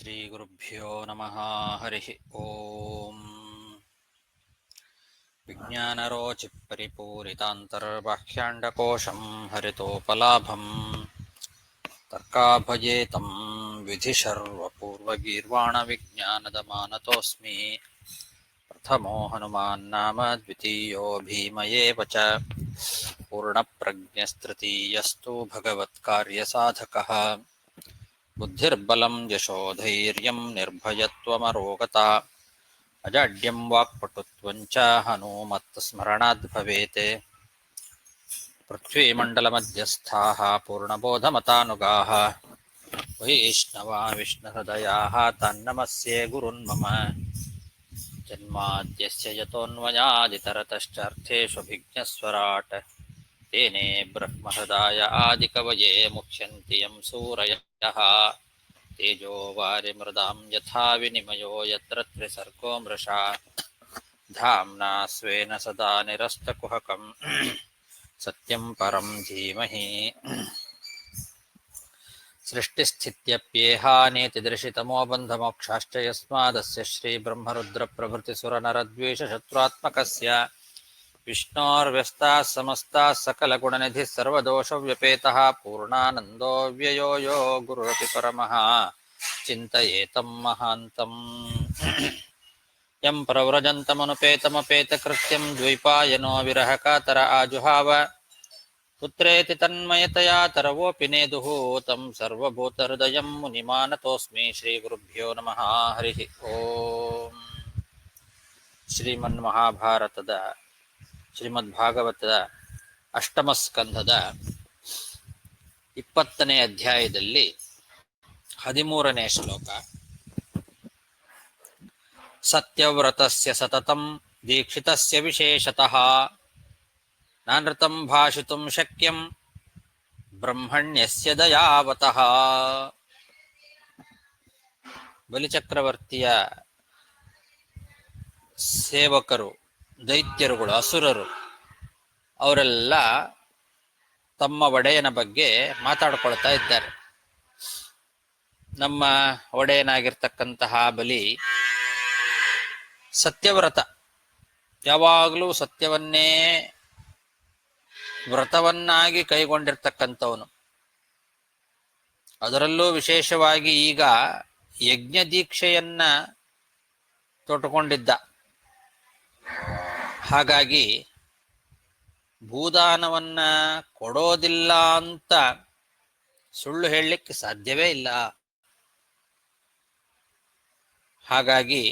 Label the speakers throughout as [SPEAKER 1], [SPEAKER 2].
[SPEAKER 1] ಶ್ರೀಗುರುಭ್ಯೋ ನಮಃ. ಹರಿ ಓಂ. ವಿಜ್ಞಾನರೋಚಿಪರಿಪೂರಿತಾಂತರ್ಬಾಹ್ಯಾಂಡಕೋಶಂ ಹರಿತೋಪಲಾಭಂ ತರ್ಕಾಭಜೇತಂ ವಿಧಿಶರ್ವಪೂರ್ವಗೀರ್ವಾಣವಿಜ್ಞಾನದ ಮಾನತೋಸ್ಮಿ. ಪ್ರಥಮೋ ಹನುಮಾನ್ನಾಮ ದ್ವಿತೀಯೋ ಭೀಮಯೇವ ಚ. ಪೂರ್ಣಪ್ರಜ್ಞಸ್ತೃತೀಯಸ್ತು ಭಗವತ್ಕಾರ್ಯಸಾಧಕಃ. ಬುದ್ಧಿರ್ಬಲಂ ಯಶೋಧೈರ್ಯಂ ನಿರ್ಭಯತ್ವಮರೋಗತಾ. ಅಜಾಡ್ಯಂ ವಾಕ್ಪಟುತ್ವಂಚ ಹನುಮತ್ಸ್ಮರಣಾದ್ ಭವೇತ್. ಪೃಥ್ವೀಮಂಡಲಮಧ್ಯಸ್ಥಾಃ ಪೂರ್ಣಬೋಧಮತಾನುಗಾಃ. ವೈಷ್ಣವಾ ವಿಷ್ಣುಹೃದಯಾಃ ತಾನ್ನಮಸ್ಯೆ ಗುರುನ್ ಮಮ. ಜನ್ಮಾದ್ಯಸ್ಯ ಯತೋನ್ಮಯಾದಿತರತಶ್ಚಾರ್ಥೇಷ್ವಭಿಜ್ಞಸ್ವರಾಟ್. ತೇನೇ ಬ್ರಹ್ಮಹೃದಾಯ ಆದಿಕವಯೇ ಮುಹ್ಯಂತಿ ಯಂ ಸೂರಯಃ. ತೇಜೋ ವಾರಿಮೃದಾಂ ಯಥಾ ವಿನಿಮಯೋ ಯತ್ರ ತ್ರಿಸರ್ಗೋ ಮೃಷಾ. ಧಾಮ್ನಾ ಸ್ವೇನ ಸದಾ ನಿರಸ್ತಕುಹಕಂ ಸತ್ಯಂ ಪರಂ ಧೀಮಹಿ. ಸೃಷ್ಟಿಸ್ಥಿತ್ಯಪ್ಯೇಹಾನೇತಿದೃಶಿತಮೋ ಬಂಧಮೋಕ್ಷಾಶ್ಚ ಯಸ್ಮಾದಸ್ಯ ಶ್ರೀಬ್ರಹ್ಮರುದ್ರಪ್ರಭೃತಿಸುರನರದ್ವೇಷಶತ್ರುತ್ಮಕಸ್ಯ ವಿಷ್ಣೋರ್ವ್ಯಸ್ತಾಃ ಸಮಸ್ತಾಃ ಸಕಲಗುಣನಿಧಿಃ ಸರ್ವದೋಷವ್ಯಪೇತಃ ಪೂರ್ಣಾನಂದೋ ವ್ಯಯೋ ಯೋ ಗುರುರಪಿ ಪರಮಃ ಚಿಂತಯೇತಂ ಮಹಾಂತಂ. ಯಂ ಪ್ರವ್ರಜन्तಮನುಪೇತಮಪೇತಕೃತ್ಯಂ ದ್ವೈಪಾಯನೋ ವಿರಹಕಾತರ ಆಜುಹಾವ. ಪುತ್ರೇತಿ ತನ್ಮಯತಯಾ ತರವೋಪಿ ನೇದುಃ तं ಸರ್ವಭೂತಹೃದಯಂ ಮುನಿಮಾನತೋಸ್ಮಿ. ಶ್ರೀಗುರುಭ್ಯೋ ನಮಃ. ಹರಿ ಓಂ. ಶ್ರೀಮನ್ಮಹಾಭಾರತದ ಶ್ರೀಮದ್ಭಾಗವತದ ಅಷ್ಟಮ ಸ್ಕಂಧದ 20ನೇ ಅಧ್ಯಾಯದಲ್ಲಿ 13ನೇ ಶ್ಲೋಕ. ಸತ್ಯವ್ರತಸ್ಯ ಸತತಂ ದೀಕ್ಷಿತಸ್ಯ ವಿಶೇಷತಃ ನಾನೃತಂ ಭಾಷಿತುಂ ಶಕ್ಯಂ ಬ್ರಹ್ಮಣ್ಯಸ್ಯ ದಯಾವತಃ. ಬಲಿಚಕ್ರವರ್ತಿಯ ಸೇವಕರು, ದೈತ್ಯರುಗಳು, ಅಸುರರು ಅವರೆಲ್ಲ ತಮ್ಮ ಒಡೆಯನ ಬಗ್ಗೆ ಮಾತಾಡ್ಕೊಳ್ತಾ ಇದ್ದಾರೆ. ನಮ್ಮ ಒಡೆಯನಾಗಿರ್ತಕ್ಕಂತಹ ಬಲಿ ಸತ್ಯವ್ರತ, ಯಾವಾಗಲೂ ಸತ್ಯವನ್ನೇ ವ್ರತವನ್ನಾಗಿ ಕೈಗೊಂಡಿರ್ತಕ್ಕಂಥವನು. ಅದರಲ್ಲೂ ವಿಶೇಷವಾಗಿ ಈಗ ಯಜ್ಞ ದೀಕ್ಷೆಯನ್ನ ತೊಟ್ಟುಕೊಂಡಿದ್ದ. ಹಾಗಾಗಿ ಭೂದಾನವನ್ನ ಕೊಡೋದಿಲ್ಲ ಅಂತ ಸುಳ್ಳು ಹೇಳಲಿಕ್ಕೆ ಸಾಧ್ಯವೇ ಇಲ್ಲ. ಹಾಗಾಗಿ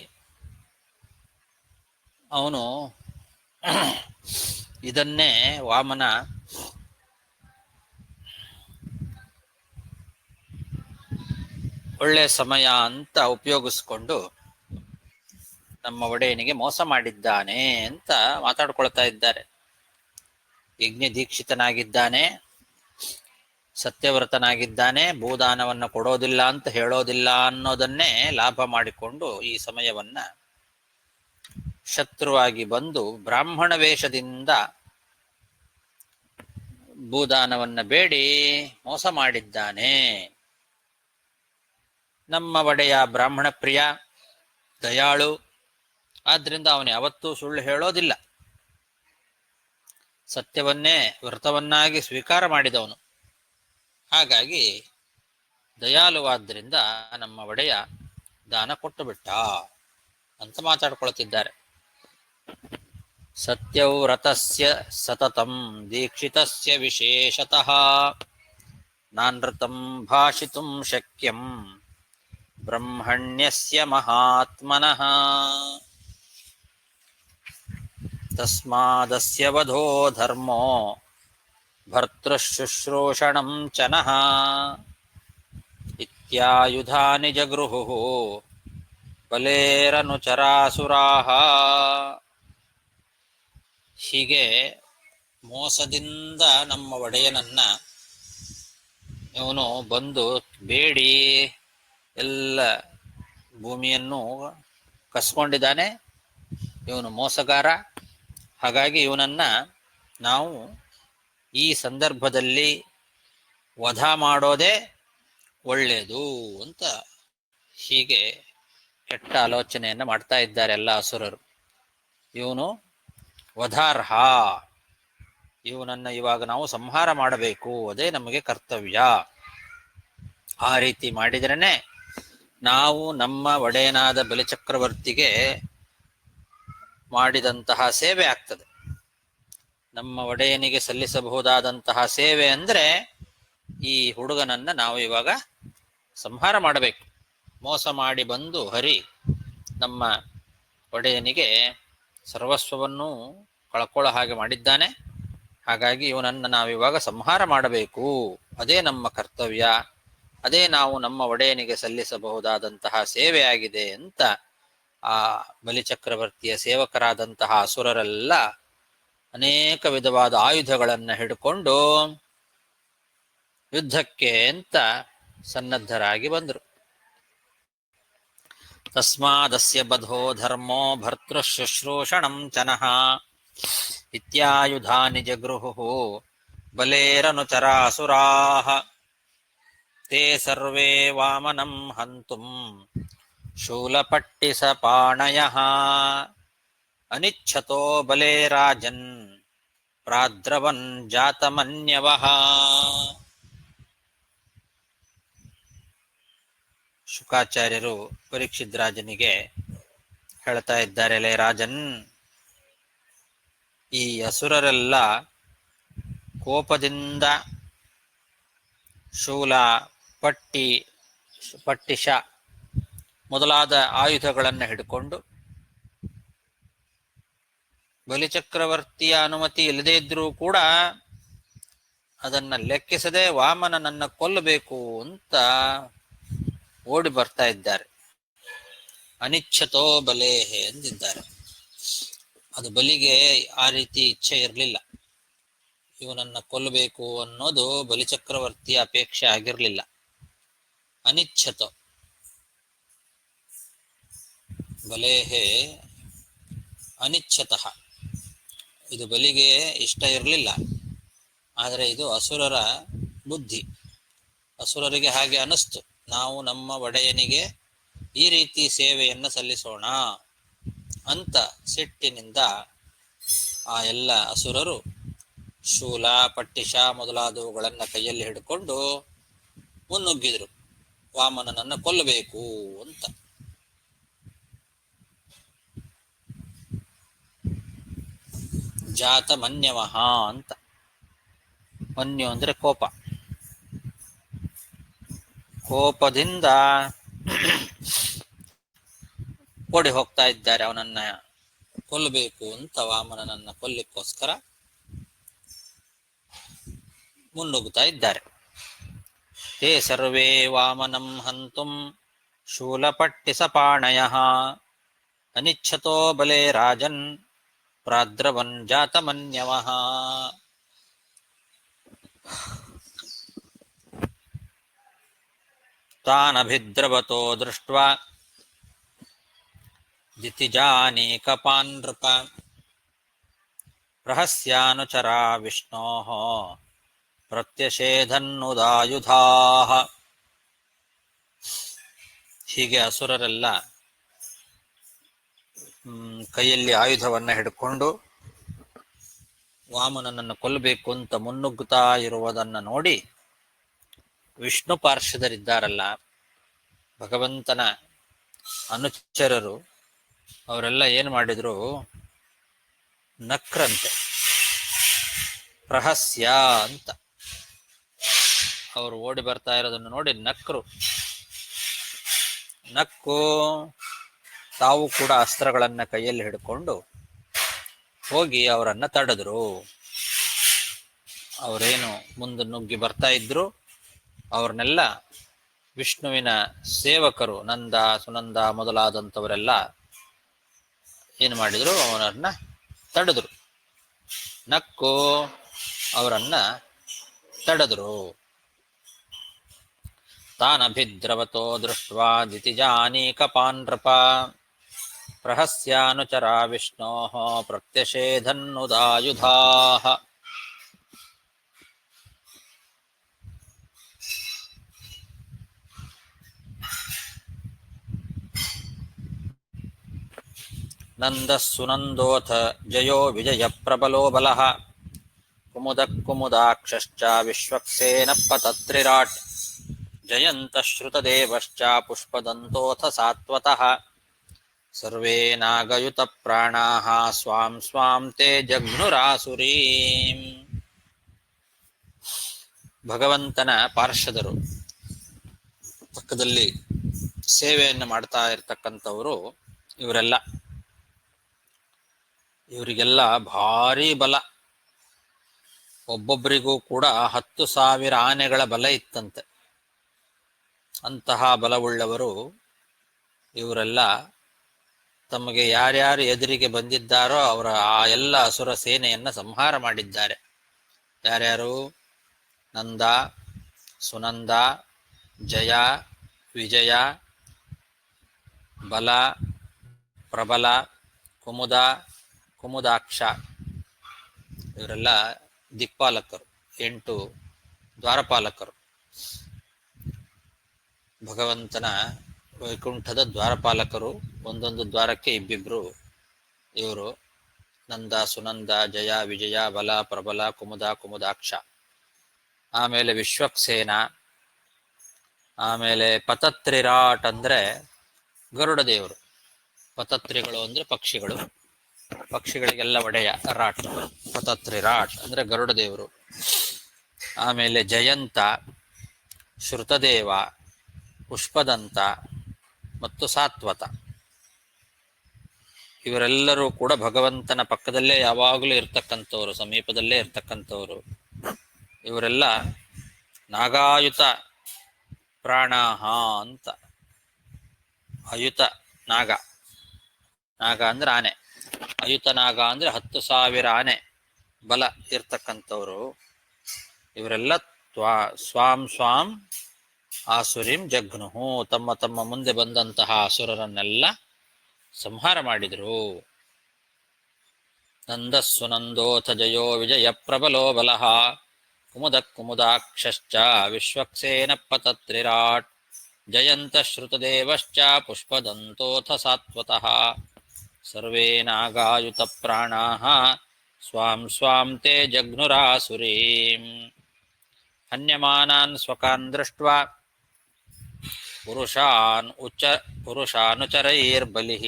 [SPEAKER 1] ಅವನು ಇದನ್ನೇ ವಾಮನ ಒಳ್ಳೆ ಸಮಯ ಅಂತ ಉಪಯೋಗಿಸ್ಕೊಂಡು ನಮ್ಮ ಒಡೆಯನಿಗೆ ಮೋಸ ಮಾಡಿದ್ದಾನೆ ಅಂತ ಮಾತಾಡ್ಕೊಳ್ತಾ ಇದ್ದಾರೆ. ಯಜ್ಞ ದೀಕ್ಷಿತನಾಗಿದ್ದಾನೆ, ಸತ್ಯವ್ರತನಾಗಿದ್ದಾನೆ, ಭೂದಾನವನ್ನು ಕೊಡೋದಿಲ್ಲ ಅಂತ ಹೇಳೋದಿಲ್ಲ ಅನ್ನೋದನ್ನೇ ಲಾಭ ಮಾಡಿಕೊಂಡು ಈ ಸಮಯವನ್ನ ಶತ್ರುವಾಗಿ ಬಂದು ಬ್ರಾಹ್ಮಣ ವೇಷದಿಂದ ಭೂದಾನವನ್ನ ಬೇಡಿ ಮೋಸ ಮಾಡಿದ್ದಾನೆ. ನಮ್ಮ ಒಡೆಯ ಬ್ರಾಹ್ಮಣ ಪ್ರಿಯ, ದಯಾಳು, ಆದ್ರಿಂದ ಅವನು ಯಾವತ್ತೂ ಸುಳ್ಳು ಹೇಳೋದಿಲ್ಲ. ಸತ್ಯವನ್ನೇ ವ್ರತವನ್ನಾಗಿ ಸ್ವೀಕಾರ ಮಾಡಿದವನು. ಹಾಗಾಗಿ ದಯಾಳುವಾದ್ರಿಂದ ನಮ್ಮ ಒಡೆಯ ದಾನ ಕೊಟ್ಟು ಬಿಟ್ಟ ಅಂತ ಮಾತಾಡ್ಕೊಳ್ತಿದ್ದಾರೆ. ಸತ್ಯವ್ರತಸ್ಯ ಸತತಂ ದೀಕ್ಷಿತಸ್ಯ ವಿಶೇಷತಃ ನಾನೃತಂ ಭಾಷಿತುಂ ಶಕ್ಯಂ ಬ್ರಹ್ಮಣ್ಯಸ್ಯ ಮಹಾತ್ಮನಃ. ತಸ್ಮಾದಸ್ಯ ವಧೋ ಧರ್ಮೋ ಭರ್ತೃಶುಶ್ರೂಷಣಂ ಚ ನಃ ಇತ್ಯಾಯುಧಾನಿ ಜಗೃಹುಃ ಬಲೇರನುಚರಾಸುರಾಃ. ಹೀಗೆ ಮೋಸದಿಂದ ನಮ್ಮ ಒಡೆಯನನ್ನ ಇವನು ಬಂದು ಬೇಡಿ ಎಲ್ಲ ಭೂಮಿಯನ್ನು ಕಸ್ಕೊಂಡಿದ್ದಾನೆ. ಇವನು ಮೋಸಗಾರ. ಹಾಗಾಗಿ ಇವನನ್ನ ನಾವು ಈ ಸಂದರ್ಭದಲ್ಲಿ ವಧ ಮಾಡೋದೇ ಒಳ್ಳೆಯದು ಅಂತ ಹೀಗೆ ಕೆಟ್ಟ ಆಲೋಚನೆಯನ್ನು ಮಾಡ್ತಾ ಇದ್ದಾರೆ ಎಲ್ಲ ಅಸುರರು. ಇವನು ವಧಾರ್ಹ, ಇವನನ್ನು ಇವಾಗ ನಾವು ಸಂಹಾರ ಮಾಡಬೇಕು, ಅದೇ ನಮಗೆ ಕರ್ತವ್ಯ. ಆ ರೀತಿ ಮಾಡಿದ್ರೇನೆ ನಾವು ನಮ್ಮ ಒಡೆಯನಾದ ಬಲಿಚಕ್ರವರ್ತಿಗೆ ಮಾಡಿದಂತಹ ಸೇವೆ ಆಗ್ತದೆ. ನಮ್ಮ ಒಡೆಯನಿಗೆ ಸಲ್ಲಿಸಬಹುದಾದಂತಹ ಸೇವೆ ಅಂದ್ರೆ ಈ ಹುಡುಗನನ್ನ ನಾವು ಇವಾಗ ಸಂಹಾರ ಮಾಡಬೇಕು. ಮೋಸ ಮಾಡಿ ಬಂದು ಹರಿ ನಮ್ಮ ಒಡೆಯನಿಗೆ ಸರ್ವಸ್ವವನ್ನು ಕಳ್ಕೊಳ್ಳೋ ಹಾಗೆ ಮಾಡಿದ್ದಾನೆ. ಹಾಗಾಗಿ ಇವನನ್ನು ನಾವಿವಾಗ ಸಂಹಾರ ಮಾಡಬೇಕು, ಅದೇ ನಮ್ಮ ಕರ್ತವ್ಯ, ಅದೇ ನಾವು ನಮ್ಮ ಒಡೆಯನಿಗೆ ಸಲ್ಲಿಸಬಹುದಾದಂತಹ ಸೇವೆಯಾಗಿದೆ ಅಂತ ಆ ಬಲಿಚಕ್ರವರ್ತಿಯ ಸೇವಕರಾದಂತಹ ಅಸುರರೆಲ್ಲ ಅನೇಕ ವಿಧವಾದ ಆಯುಧಗಳನ್ನು ಹಿಡ್ಕೊಂಡು ಯುದ್ಧಕ್ಕೆ ಅಂತ ಸನ್ನದ್ಧರಾಗಿ ಬಂದರು. ತಸ್ಮಾದಸ್ಯ ಬಧೋ ಧರ್ಮೋ ಭರ್ತೃಶುಶ್ರೂಷಣಂ ಚನಃ ಇತ್ಯಾಯುಧಾನಿ ಜಗೃಹು ಬಲೇರನುಚರಾಸುರಾಃ ತೇ ಸರ್ವೇ ವಾಮನಂ ಹಂತುಂ ಶೂಲಪಟ್ಟಿಸಪಾಣಯಃ ಅನಿಚ್ಛತೋ ಬಲೇ ರಾಜನ್ ಪ್ರಾದ್ರವನ್ ಜಾತಮನ್ಯವಃ. ಶುಕಾಚಾರ್ಯರು ಪರೀಕ್ಷಿತ್ ರಾಜನಿಗೆ ಹೇಳ್ತಾ ಇದ್ದಾರೆ, ಲೇ ರಾಜನ್, ಈ ಅಸುರರೆಲ್ಲ ಕೋಪದಿಂದ ಶೂಲ, ಪಟ್ಟಿಶ ಮೊದಲಾದ ಆಯುಧಗಳನ್ನು ಹಿಡ್ಕೊಂಡು ಬಲಿಚಕ್ರವರ್ತಿಯ ಅನುಮತಿ ಇಲ್ಲದೇ ಇದ್ರೂ ಕೂಡ ಅದನ್ನ ಲೆಕ್ಕಿಸದೆ ವಾಮನನನ್ನ ಕೊಲ್ಲಬೇಕು ಅಂತ ಓಡಿ ಬರ್ತಾ ಇದ್ದಾರೆ. ಅನಿಚ್ಛತೋ ಬಲೇಹೆ ಎಂದಿದ್ದಾರೆ. ಅದು ಬಲಿಗೆ ಆ ರೀತಿ ಇಚ್ಛೆ ಇರಲಿಲ್ಲ. ಇವನನ್ನ ಕೊಲ್ಲಬೇಕು ಅನ್ನೋದು ಬಲಿಚಕ್ರವರ್ತಿಯ ಅಪೇಕ್ಷೆ ಆಗಿರಲಿಲ್ಲ. ಅನಿಚ್ಛತೋ ಬಲೇಹೆ ಅನಿಚ್ಛತಃ, ಇದು ಬಲಿಗೆ ಇಷ್ಟ ಇರಲಿಲ್ಲ. ಆದರೆ ಇದು ಅಸುರರ ಬುದ್ಧಿ. ಅಸುರರಿಗೆ ಹಾಗೆ ಅನಿಸ್ತು, ನಾವು ನಮ್ಮ ಒಡೆಯನಿಗೆ ಈ ರೀತಿ ಸೇವೆಯನ್ನು ಸಲ್ಲಿಸೋಣ ಅಂತ ಸಿಟ್ಟಿನಿಂದ ಆ ಎಲ್ಲ ಅಸುರರು ಶೂಲ, ಪಟ್ಟಿಶ ಮೊದಲಾದವುಗಳನ್ನು ಕೈಯಲ್ಲಿ ಹಿಡ್ಕೊಂಡು ಮುನ್ನುಗ್ಗಿದ್ರು, ವಾಮನನನ್ನು ಕೊಲ್ಲಬೇಕು ಅಂತ. ಜಾತ ಮನ್ಯವಹ ಅಂತ. ಮನ್ಯು ಅಂದ್ರೆ ಕೋಪ. ಕೋಪದಿಂದ ಓಡಿ ಹೋಗ್ತಾ ಇದ್ದಾರೆ, ಅವನನ್ನ ಕೊಲ್ಲಬೇಕು ಅಂತ. ವಾಮನನನ್ನ ಕೊಲ್ಲಿಕ್ಕೋಸ್ಕರ ಮುನ್ನುಗ್ಗುತ್ತಾ ಇದ್ದಾರೆ. ತೇ ಸರ್ವೇ ವಾಮನಂ ಹಂತುಂ ಶೂಲಪಟ್ಟಿಸಪಾಣಯಃ ಅನಿಚ್ಛತೋ ಬಲೇ ರಾಜನ್ ಪ್ರಾದ್ರವನ್ ಜಾತಮನ್ಯವಃ. ತಾನಭಿದ್ರವತೋ ದೃಷ್ಟ್ವಾ ದಿತಿಜಾನೀಕಪಾನ್ ನೃಪ ಪ್ರಹಸ್ಯಾನುಚರಾ ವಿಷ್ಣೋಃ ಪ್ರತ್ಯಷೇಧನ್ನುದಾಯುಧಾಃ. ಹೀಗೆ ಅಸುರರೆಲ್ಲ ಕೈಯಲ್ಲಿ ಆಯುಧವನ್ನ ಹಿಡ್ಕೊಂಡು ವಾಮನನನ್ನು ಕೊಲ್ಲಬೇಕು ಅಂತ ಮುನ್ನುಗ್ಗುತ್ತಾ ಇರುವುದನ್ನು ನೋಡಿ ವಿಷ್ಣು ಪಾರ್ಷದರಿದ್ದಾರಲ್ಲ, ಭಗವಂತನ ಅನುಚರರು, ಅವರೆಲ್ಲ ಏನು ಮಾಡಿದ್ರು, ನಕ್ರಂತೆ. ಪ್ರಹಸ್ಯ ಅಂತ ಅವರು ಓಡಿ ಬರ್ತಾ ಇರೋದನ್ನು ನೋಡಿ ನಕ್ರು. ನಕ್ಕು ತಾವು ಕೂಡ ಅಸ್ತ್ರಗಳನ್ನ ಕೈಯಲ್ಲಿ ಹಿಡ್ಕೊಂಡು ಹೋಗಿ ಅವರನ್ನ ತಡೆದ್ರು. ಅವರೇನು ಮುಂದೆ ನುಗ್ಗಿ ಬರ್ತಾ ಇದ್ರು, ಅವ್ರನ್ನೆಲ್ಲ ವಿಷ್ಣುವಿನ ಸೇವಕರು ನಂದ, ಸುನಂದ ಮೊದಲಾದಂಥವರೆಲ್ಲ ಏನು ಮಾಡಿದ್ರು, ಅವರನ್ನ ತಡೆದ್ರು. ನಕ್ಕು ಅವರನ್ನ ತಡೆದ್ರು. ತಾನಭಿದ್ರವತೋ ದೃಷ್ಟ್ವಾ ದಿತಿಜಾನೀಕಪಾನ್ ನೃಪ ಪ್ರಹಸ್ಯಾನುಚರಾ ವಿಷ್ಣೋಃ ಪ್ರತ್ಯಷೇಧನ್ನುದಾಯುಧಾಃ. ನಂದಃ ಸುನಂದೋಥ ಜಯೋ ವಿಜಯ ಪ್ರಬಲೋ ಬಲಃ ಕುಮುದಃ ಕುಮುದಾಕ್ಷಶ್ಚ ವಿಶ್ವಕ್ಸೇನ ಪತತ್ರಿರಾಟ್ ಜಯಂತಃ ಶ್ರುತದೇವಶ್ಚ ಪುಷ್ಪದಂತೋಥ ಸಾತ್ವತಃ ಸರ್ವೇ ನಾಗಯುತ ಪ್ರಾಣಾಃ ಸ್ವಾಂ ಸ್ವಾಂ ತೇ ಜಘ್ನುರಾಸುರೀಂ. ಭಗವಂತನ ಪಾರ್ಷದರು, ಪಕ್ಕದಲ್ಲಿ ಸೇವೆಯನ್ನು ಮಾಡ್ತಾ ಇರತಕ್ಕಂಥವರು ಇವರಿಗೆಲ್ಲ ಭಾರಿ ಬಲ. ಒಬ್ಬೊಬ್ಬರಿಗೂ ಕೂಡ 10,000 ಆನೆಗಳ ಬಲ ಇತ್ತಂತೆ. ಅಂತಹ ಬಲವುಳ್ಳವರು ಇವರೆಲ್ಲ ತಮಗೆ ಯಾರ್ಯಾರು ಎದುರಿಗೆ ಬಂದಿದ್ದಾರೋ ಅವರ ಆ ಎಲ್ಲ ಅಸುರ ಸೇನೆಯನ್ನು ಸಂಹಾರ ಮಾಡಿದ್ದಾರೆ. ಯಾರ್ಯಾರು? ನಂದ, ಸುನಂದ, ಜಯ, ವಿಜಯ, ಬಲ, ಪ್ರಬಲ, ಕುಮುದ, ಕುಮುದಾಕ್ಷ ಇವರೆಲ್ಲ ದಿಕ್ಪಾಲಕರು, 8 ದ್ವಾರಪಾಲಕರು. ಭಗವಂತನ ವೈಕುಂಠದ ದ್ವಾರಪಾಲಕರು. ಒಂದೊಂದು ದ್ವಾರಕ್ಕೆ ಇಬ್ಬಿಬ್ರು ಇವರು. ನಂದ, ಸುನಂದ, ಜಯ, ವಿಜಯ, ಬಲ, ಪ್ರಬಲ, ಕುಮುದ, ಕುಮುದಾಕ್ಷ. ಆಮೇಲೆ ವಿಶ್ವಕ್ಸೇನ. ಆಮೇಲೆ ಪತತ್ರಿರಾಟ್ ಅಂದರೆ ಗರುಡ ದೇವರು. ಪತತ್ರಿಗಳು ಅಂದರೆ ಪಕ್ಷಿಗಳು, ಪಕ್ಷಿಗಳಿಗೆಲ್ಲ ಒಡೆಯ ರಾಟ್. ಪತತ್ರಿರಾಟ್ ಅಂದರೆ ಗರುಡ ದೇವರು. ಆಮೇಲೆ ಜಯಂತ, ಶ್ರುತದೇವ, ಪುಷ್ಪದಂತ ಮತ್ತು ಸಾತ್ವತ. ಇವರೆಲ್ಲರೂ ಕೂಡ ಭಗವಂತನ ಪಕ್ಕದಲ್ಲೇ ಯಾವಾಗಲೂ ಇರ್ತಕ್ಕಂಥವ್ರು, ಸಮೀಪದಲ್ಲೇ ಇರ್ತಕ್ಕಂಥವ್ರು. ಇವರೆಲ್ಲ ನಾಗಾಯುತ ಪ್ರಾಣಾಹ ಅಂತ. ಅಯುತ ನಾಗ, ನಾಗ ಅಂದ್ರೆ ಆನೆ, ಅಯುತ ನಾಗ ಅಂದ್ರೆ 10,000 ಆನೆ ಬಲ ಇರ್ತಕ್ಕಂಥವ್ರು. ಇವರೆಲ್ಲ ಸ್ವಾಂ ಸ್ವಾಂ ಆಸುರಿಂ ಜಘ್ನುಹು, ತಮ್ಮ ತಮ್ಮ ಮುಂದೆ ಬಂದಂತಹ ಅಸುರರನ್ನೆಲ್ಲ ಸಂಹಾರ ಮಾಡಿದರು. ನಂದಃ ಸುನಂದೋಥ ಜಯೋ ವಿಜಯ ಪ್ರಬಲೋ ಬಲಃ ಕುಮುದಃ ಕುಮುದಾಕ್ಷಶ್ಚ ವಿಶ್ವಕ್ಸೇನ ಪತತ್ರಿರಾಟ್ ಜಯಂತಃ ಶ್ರುತದೇವಶ್ಚ ಪುಷ್ಪದಂತೋಥ ಸಾತ್ವತಃ ಸರ್ವೇ ನಾಗಾಯುತ ಪ್ರಾಣಾಃ ಸ್ವಾಂ ಸ್ವಾಂ ತೇ ಜಘ್ನುರಾಸುರೀಂ. ಹನ್ಯಮಾನಾನ್ ಸ್ವಕಾನ್ ದೃಷ್ಟ್ವಾ ಪುರುಷಾನುಚರೈರ್ಬಲಿಃ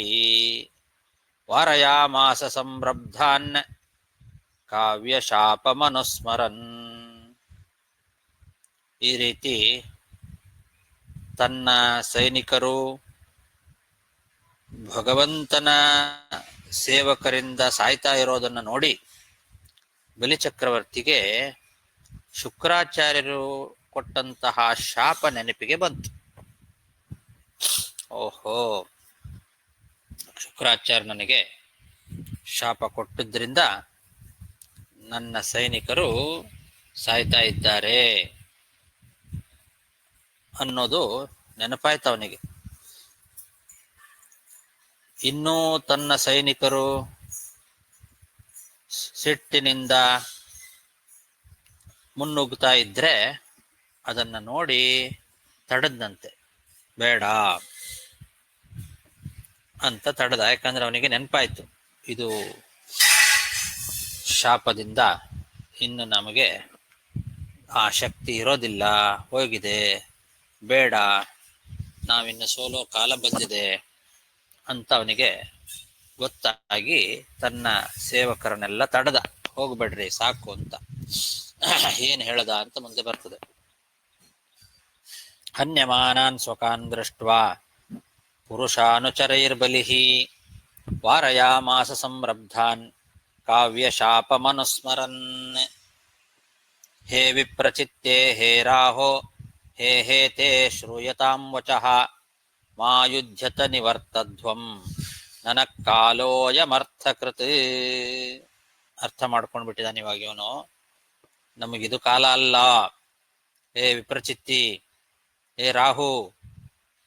[SPEAKER 1] ವಾರಯಾಮಾಸ ಸಂರಬ್ಧಾನ್ ಕಾವ್ಯಶಾಪಮನುಸ್ಮರನ್. ಈ ರೀತಿ ತನ್ನ ಸೈನಿಕರು ಭಗವಂತನ ಸೇವಕರಿಂದ ಸಾಯ್ತಾ ಇರೋದನ್ನು ನೋಡಿ ಬಲಿಚಕ್ರವರ್ತಿಗೆ ಶುಕ್ರಾಚಾರ್ಯರು ಕೊಟ್ಟಂತಹ ಶಾಪ ನೆನಪಿಗೆ ಬಂತು. ಓಹೋ, ಶುಕ್ರಾಚಾರ್ಯ ನನಗೆ ಶಾಪ ಕೊಟ್ಟಿದ್ರಿಂದ ನನ್ನ ಸೈನಿಕರು ಸಾಯ್ತಾ ಇದ್ದಾರೆ ಅನ್ನೋದು ನೆನಪಾಯ್ತು ಅವನಿಗೆ. ಇನ್ನೂ ತನ್ನ ಸೈನಿಕರು ಸಿಟ್ಟಿನಿಂದ ಮುನ್ನುಗ್ತಾ ಇದ್ರೆ ಅದನ್ನ ನೋಡಿ ತಡದ್ನಂತೆ. ಬೇಡ ಅಂತ ತಡೆದ. ಯಾಕಂದ್ರೆ ಅವನಿಗೆ ನೆನಪಾಯ್ತು, ಇದು ಶಾಪದಿಂದ ಇನ್ನು ನಮಗೆ ಆ ಶಕ್ತಿ ಇರೋದಿಲ್ಲ, ಹೋಗಿದೆ, ಬೇಡ, ನಾವಿನ್ನು ಸೋಲೋ ಕಾಲ ಬಂದಿದೆ ಅಂತ ಅವನಿಗೆ ಗೊತ್ತಾಗಿ ತನ್ನ ಸೇವಕರನ್ನೆಲ್ಲ ತಡೆದ. ಹೋಗ್ಬೇಡ್ರಿ, ಸಾಕು ಅಂತ. ಏನ್ ಹೇಳದ ಅಂತ ಮುಂದೆ ಬರ್ತದೆ. ಹನ್ಯಮಾನಾನ್ ಸ್ವಕಾನ್ ದೃಷ್ಟ್ವಾ ಪುರುಷಾನುಚರೈರ್ಬಲಿಃ ವಾರಯಾಮಾಸ ಸಂರಬ್ಧಾನ್ ಕಾವ್ಯಶಾಪಮನುಸ್ಮರನ್. ಹೇ ವಿಪ್ರಚಿತ್ತೇ ಹೇ ರಾಹೋ ಹೇ ಹೇ ತೇ ಶ್ರೂಯತಾಂ ವಚಃ ಮಾ ಯುಧ್ಯತ ನಿವರ್ತಧ್ವಂ ನನಃ ಕಾಲೋಯಮರ್ಥಕೃತ್. ಅರ್ಥ ಮಾಡ್ಕೊಂಡ್ಬಿಟ್ಟಿದ್ದಾನೆ ಇವಾಗ ಇವನು. ನಮಗಿದು ಕಾಲ ಅಲ್ಲ. ಹೇ ವಿಪ್ರಚಿತ್ತಿ, ಹೇ ರಾಹು,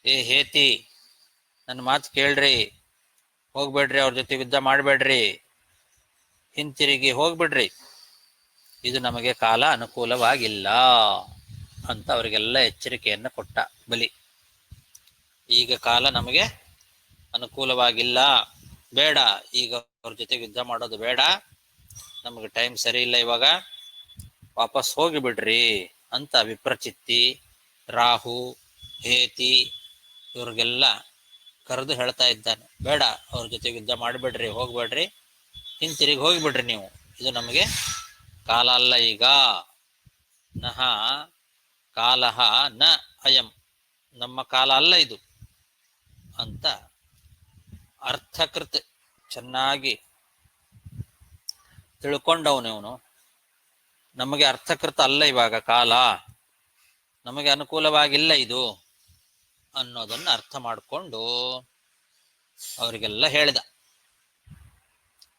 [SPEAKER 1] ಹೇ ಹೇತಿ, ನನ್ನ ಮಾತು ಕೇಳ್ರಿ, ಹೋಗ್ಬೇಡ್ರಿ, ಅವ್ರ ಜೊತೆ ಯುದ್ಧ ಮಾಡಬೇಡ್ರಿ, ಹಿಂತಿರುಗಿ ಹೋಗ್ಬಿಡ್ರಿ, ಇದು ನಮಗೆ ಕಾಲ ಅನುಕೂಲವಾಗಿಲ್ಲ ಅಂತ ಅವರಿಗೆಲ್ಲ ಎಚ್ಚರಿಕೆಯನ್ನು ಕೊಟ್ಟ ಬಲಿ. ಈಗ ಕಾಲ ನಮಗೆ ಅನುಕೂಲವಾಗಿಲ್ಲ, ಬೇಡ, ಈಗ ಅವ್ರ ಜೊತೆಗೆ ಯುದ್ಧ ಮಾಡೋದು ಬೇಡ, ನಮಗೆ ಟೈಮ್ ಸರಿ ಇಲ್ಲ ಇವಾಗ, ವಾಪಸ್ ಹೋಗಿಬಿಡ್ರಿ ಅಂತ ವಿಪ್ರಚಿತ್ತಿ, ರಾಹು, ಹೇತಿ ಇವ್ರಿಗೆಲ್ಲ ಕರೆದು ಹೇಳ್ತಾ ಇದ್ದಾನೆ. ಬೇಡ, ಅವ್ರ ಜೊತೆಗೆ ಯುದ್ಧ ಮಾಡಿಬಿಡ್ರಿ, ಹೋಗ್ಬೇಡ್ರಿ, ಹಿಂತಿರುಗಿ ಹೋಗಿಬಿಡ್ರಿ ನೀವು, ಇದು ನಮಗೆ ಕಾಲ ಅಲ್ಲ ಈಗ. ನಹ ಕಾಲಹ ನ ಅಯಂ, ನಮ್ಮ ಕಾಲ ಅಲ್ಲ ಇದು ಅಂತ ಅರ್ಥಕೃತ್ ಚೆನ್ನಾಗಿ ತಿಳ್ಕೊಂಡವನು. ನಮಗೆ ಅರ್ಥಕೃತ ಅಲ್ಲ ಇವಾಗ ಕಾಲ, ನಮಗೆ ಅನುಕೂಲವಾಗಿಲ್ಲ ಇದು ಅನ್ನೋದನ್ನು ಅರ್ಥ ಮಾಡಿಕೊಂಡು ಅವರಿಗೆಲ್ಲ ಹೇಳಿದ.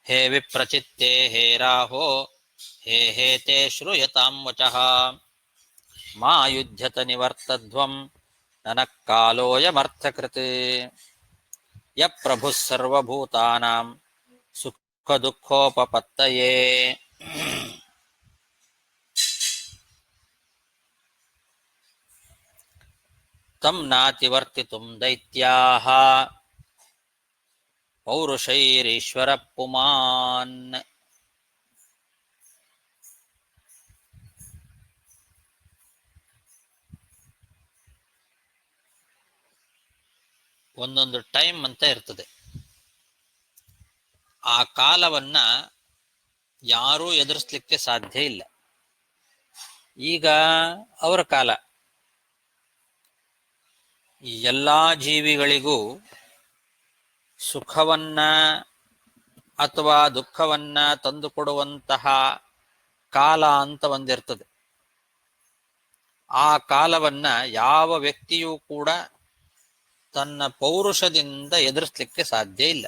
[SPEAKER 1] ಹೇ ವಿಪ್ರಚಿತ್ತೆ ಹೇ ರಾಹೋ ಹೇ ಹೇತೆ ಶ್ರೂಯತಾಂ ವಚಃ ಮಾ ಯುಧ್ಯತ ನಿವರ್ತಧ್ವಂ ನನಃ ಕಾಲೋಯಮರ್ಥಕೃತ್ ಯ ಪ್ರಭುಃ ಸರ್ವಭೂತಾನಾಂ ಸುಖ ದುಃಖೋಪಪತ್ತಯೇ. ತಂ ನಾತಿವರ್ತಿತುಂ ದೈತ್ಯಾಃ ಪೌರುಷೈರೀಶ್ವರ ಪುಮಾನ್. ಒಂದೊಂದು ಟೈಮ್ ಅಂತ ಇರ್ತದೆ. ಆ ಕಾಲವನ್ನ ಯಾರೂ ಎದುರಿಸ್ಲಿಕ್ಕೆ ಸಾಧ್ಯ ಇಲ್ಲ. ಈಗ ಅವರ ಕಾಲ, ಎಲ್ಲಾ ಜೀವಿಗಳಿಗೂ ಸುಖವನ್ನ ಅಥವಾ ದುಃಖವನ್ನ ತಂದುಕೊಡುವಂತಹ ಕಾಲ ಅಂತ ಒಂದಿರ್ತದೆ. ಆ ಕಾಲವನ್ನ ಯಾವ ವ್ಯಕ್ತಿಯೂ ಕೂಡ ತನ್ನ ಪೌರುಷದಿಂದ ಎದುರಿಸ್ಲಿಕ್ಕೆ ಸಾಧ್ಯ ಇಲ್ಲ.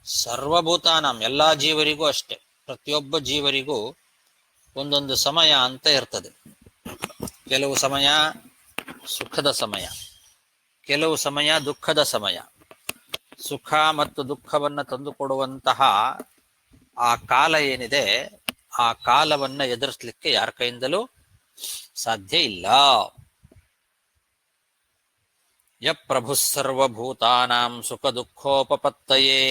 [SPEAKER 1] ಸರ್ವಭೂತಾನಾಂ, ಎಲ್ಲಾ ಜೀವರಿಗೂ ಅಷ್ಟೆ, ಪ್ರತಿಯೊಬ್ಬ ಜೀವರಿಗೂ ಒಂದೊಂದು ಸಮಯ ಅಂತ ಇರ್ತದೆ. ಕೆಲವು ಸಮಯ ಸುಖದ ಸಮಯ, ಕೆಲವು ಸಮಯ ದುಃಖದ ಸಮಯ. ಸುಖ ಮತ್ತು ದುಃಖವನ್ನು ತಂದುಕೊಡುವಂತಹ ಆ ಕಾಲ ಏನಿದೆ, ಆ ಕಾಲವನ್ನ ಎದುರಿಸಲಿಕ್ಕೆ ಯಾರ ಕೈಯಿಂದಲೂ ಸಾಧ್ಯ ಇಲ್ಲ. ಯ ಪ್ರಭು ಸರ್ವಭೂತಾನಾಂ ಸುಖ ದುಃಖೋಪಪತ್ತಯೇ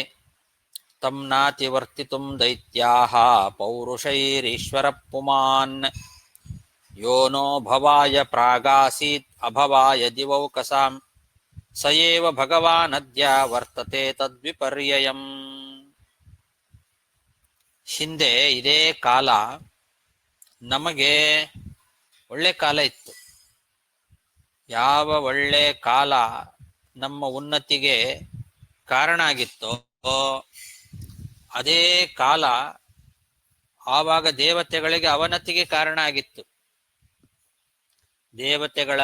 [SPEAKER 1] ತಂ ನಾತಿವರ್ತಿತುಂ ದೈತ್ಯಾಃ ಪೌರುಷೈರೀಶ್ವರ ಪುಮಾನ್ ಯೋ ನೋ ಭವಾಯ ಪ್ರಾಗಾಸೀತ್ ಅಭವಾಯ ದಿವೌಕಸಾಂ ಸಯೇವ ಭಗವಾನದ್ಯ ವರ್ತತೆ ತದ್ವಿಪರ್ಯಯಂ. ಹಿಂದೆ ಇದೇ ಕಾಲ ನಮಗೆ ಒಳ್ಳೆ ಕಾಲ ಇತ್ತು. ಯಾವ ಒಳ್ಳೆ ಕಾಲ ನಮ್ಮ ಉನ್ನತಿಗೆ ಕಾರಣ ಆಗಿತ್ತೋ ಅದೇ ಕಾಲ ಆವಾಗ ದೇವತೆಗಳಿಗೆ ಅವನತಿಗೆ ಕಾರಣ ಆಗಿತ್ತು. ದೇವತೆಗಳ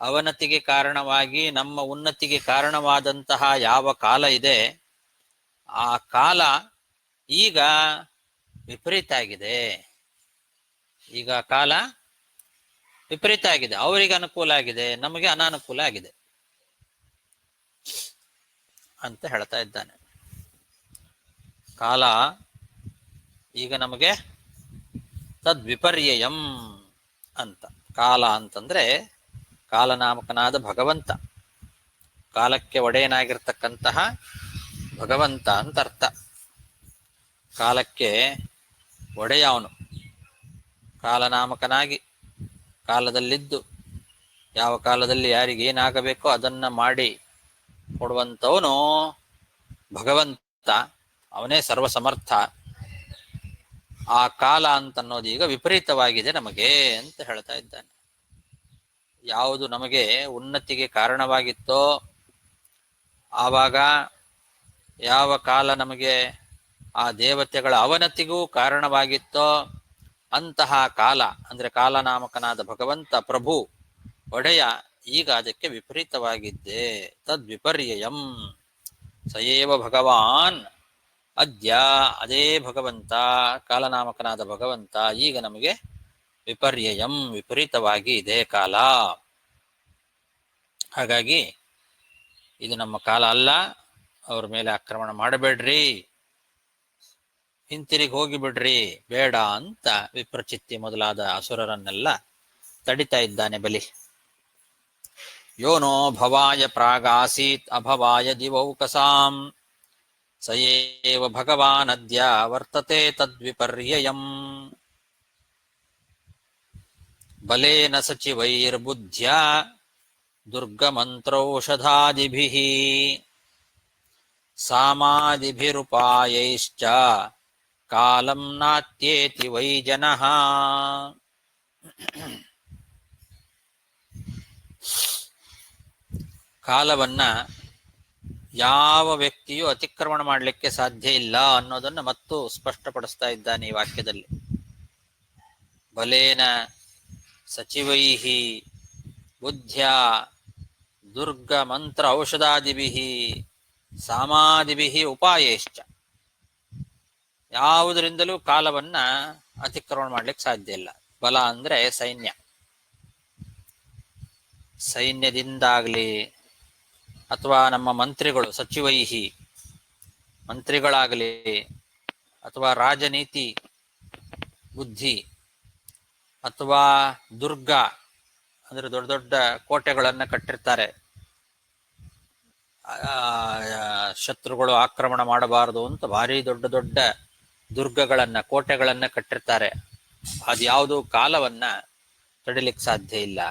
[SPEAKER 1] ಅವನತಿಗೆ ಕಾರಣವಾಗಿ ನಮ್ಮ ಉನ್ನತಿಗೆ ಕಾರಣವಾದಂತಹ ಯಾವ ಕಾಲ ಇದೆ, ಆ ಕಾಲ ಈಗ ವಿಪರೀತ ಆಗಿದೆ. ಈಗ ಕಾಲ ವಿಪರೀತ ಆಗಿದೆ. ಅವರಿಗೆ ಅನುಕೂಲ ಆಗಿದೆ, ನಮಗೆ ಅನಾನುಕೂಲ ಆಗಿದೆ ಅಂತ ಹೇಳ್ತಾ ಇದ್ದಾನೆ. ಕಾಲ ಈಗ ನಮಗೆ ತದ್ವಿಪರ್ಯಯಂ ಅಂತ. ಕಾಲ ಅಂತಂದ್ರೆ ಕಾಲನಾಮಕನಾದ ಭಗವಂತ, ಕಾಲಕ್ಕೆ ಒಡೆಯನಾಗಿರ್ತಕ್ಕಂತಹ ಭಗವಂತ ಅಂತ ಅರ್ಥ. ಕಾಲಕ್ಕೆ ಒಡೆಯ ಅವನು, ಕಾಲನಾಮಕನಾಗಿ ಕಾಲದಲ್ಲಿದ್ದು ಯಾವ ಕಾಲದಲ್ಲಿ ಯಾರಿಗೆ ಏನಾಗಬೇಕೋ ಅದನ್ನ ಮಾಡಿ ಕೊಡುವಂಥವನು ಭಗವಂತ. ಅವನೇ ಸರ್ವಸಮರ್ಥ. ಆ ಕಾಲ ಅಂತನ್ನೋದು ಈಗ ವಿಪರೀತವಾಗಿದೆ ನಮಗೆ ಅಂತ ಹೇಳ್ತಾ ಇದ್ದಾನೆ. ಯಾವುದು ನಮಗೆ ಉನ್ನತಿಗೆ ಕಾರಣವಾಗಿತ್ತೋ, ಆವಾಗ ಯಾವ ಕಾಲ ನಮಗೆ ಆ ದೇವತೆಗಳ ಅವನತಿಗೂ ಕಾರಣವಾಗಿತ್ತೋ ಅಂತಹ ಕಾಲ ಅಂದ್ರೆ ಕಾಲನಾಮಕನಾದ ಭಗವಂತ ಪ್ರಭು ಒಡೆಯ ಈಗ ಅದಕ್ಕೆ ವಿಪರೀತವಾಗಿದ್ದೆ. ತದ್ವಿಪರ್ಯಯಂ ಸಯೇವ ಭಗವಾನ್ ಅದ್ಯ, ಅದೇ ಭಗವಂತ ಕಾಲನಾಮಕನಾದ ಭಗವಂತ ಈಗ ನಮಗೆ ವಿಪರ್ಯಯಂ ವಿಪರೀತವಾಗಿ ಇದೆ ಕಾಲ. ಹಾಗಾಗಿ ಇದು ನಮ್ಮ ಕಾಲ ಅಲ್ಲ, ಅವ್ರ ಮೇಲೆ ಆಕ್ರಮಣ ಮಾಡಬೇಡ್ರಿ, ಹಿಂತಿರುಗಿ ಹೋಗಿಬಿಡ್ರಿ, ಬೇಡ ಅಂತ ವಿಪ್ರಚಿತ್ತಿ ಮೊದಲಾದ ಅಸುರರನ್ನೆಲ್ಲ ತಡಿತಾ ಇದ್ದಾನೆ ಬಲಿ. ಯೋ ನೋ ಭವಾಯ ಪ್ರಾಗಾಸೀತ್ ಅಭವಾಯ ದಿವೌಕಸಾಂ ಸ ಏವ ಭಗವಾನದ್ಯ ವರ್ತತೆ ತದ್ವಿಪರ್ಯಯಂ ಬಲೇನ ಸಚಿವೈರ್ಬುದ್ಧ್ಯಾ ದುರ್ಗಮಂತ್ರೌಷಧಾದಿಭಿಃ ಸಾಮಾದಿಭಿರುಪಾಯೈಶ್ಚ ಕಾಲಂ ನಾತ್ಯೇತಿ ವೈ ಜನಃ. ಕಾಲವನ್ನ ಯಾವ ವ್ಯಕ್ತಿಯೂ ಅತಿಕ್ರಮಣ ಮಾಡಲಿಕ್ಕೆ ಸಾಧ್ಯ ಇಲ್ಲ ಅನ್ನೋದನ್ನು ಮತ್ತು ಸ್ಪಷ್ಟಪಡಿಸ್ತಾ ಇದ್ದಾನೆ ಈ ವಾಕ್ಯದಲ್ಲಿ. ಬಲೇನ ಸಚಿವೈಹಿ ಬುದ್ಧ್ಯ ದುರ್ಗ ಮಂತ್ರ ಔಷಧಾದಿಭಿಃ ಸಾಮಾದಿಭಿಃ ಉಪಾಯೇಶ್ಚ. ಯಾವುದರಿಂದಲೂ ಕಾಲವನ್ನ ಅತಿಕ್ರಮಣ ಮಾಡ್ಲಿಕ್ಕೆ ಸಾಧ್ಯ ಇಲ್ಲ. ಬಲ ಅಂದ್ರೆ ಸೈನ್ಯ, ಸೈನ್ಯದಿಂದಾಗ್ಲಿ ಅಥವಾ ನಮ್ಮ ಮಂತ್ರಿಗಳು ಸಚಿವೈಹಿ ಮಂತ್ರಿಗಳಾಗಲಿ ಅಥವಾ ರಾಜನೀತಿ ಬುದ್ಧಿ ಅಥವಾ ದುರ್ಗ ಅಂದ್ರೆ ದೊಡ್ಡ ದೊಡ್ಡ ಕೋಟೆಗಳನ್ನು ಕಟ್ಟಿರ್ತಾರೆ, ಶತ್ರುಗಳು ಆಕ್ರಮಣ ಮಾಡಬಾರದು ಅಂತ ಭಾರಿ ದೊಡ್ಡ ದೊಡ್ಡ ದುರ್ಗಗಳನ್ನ ಕೋಟೆಗಳನ್ನ ಕಟ್ಟಿರ್ತಾರೆ. ಅದ್ಯಾವುದು ಕಾಲವನ್ನ ತಡಿಲಿಕ್ಕೆ ಸಾಧ್ಯ ಇಲ್ಲ.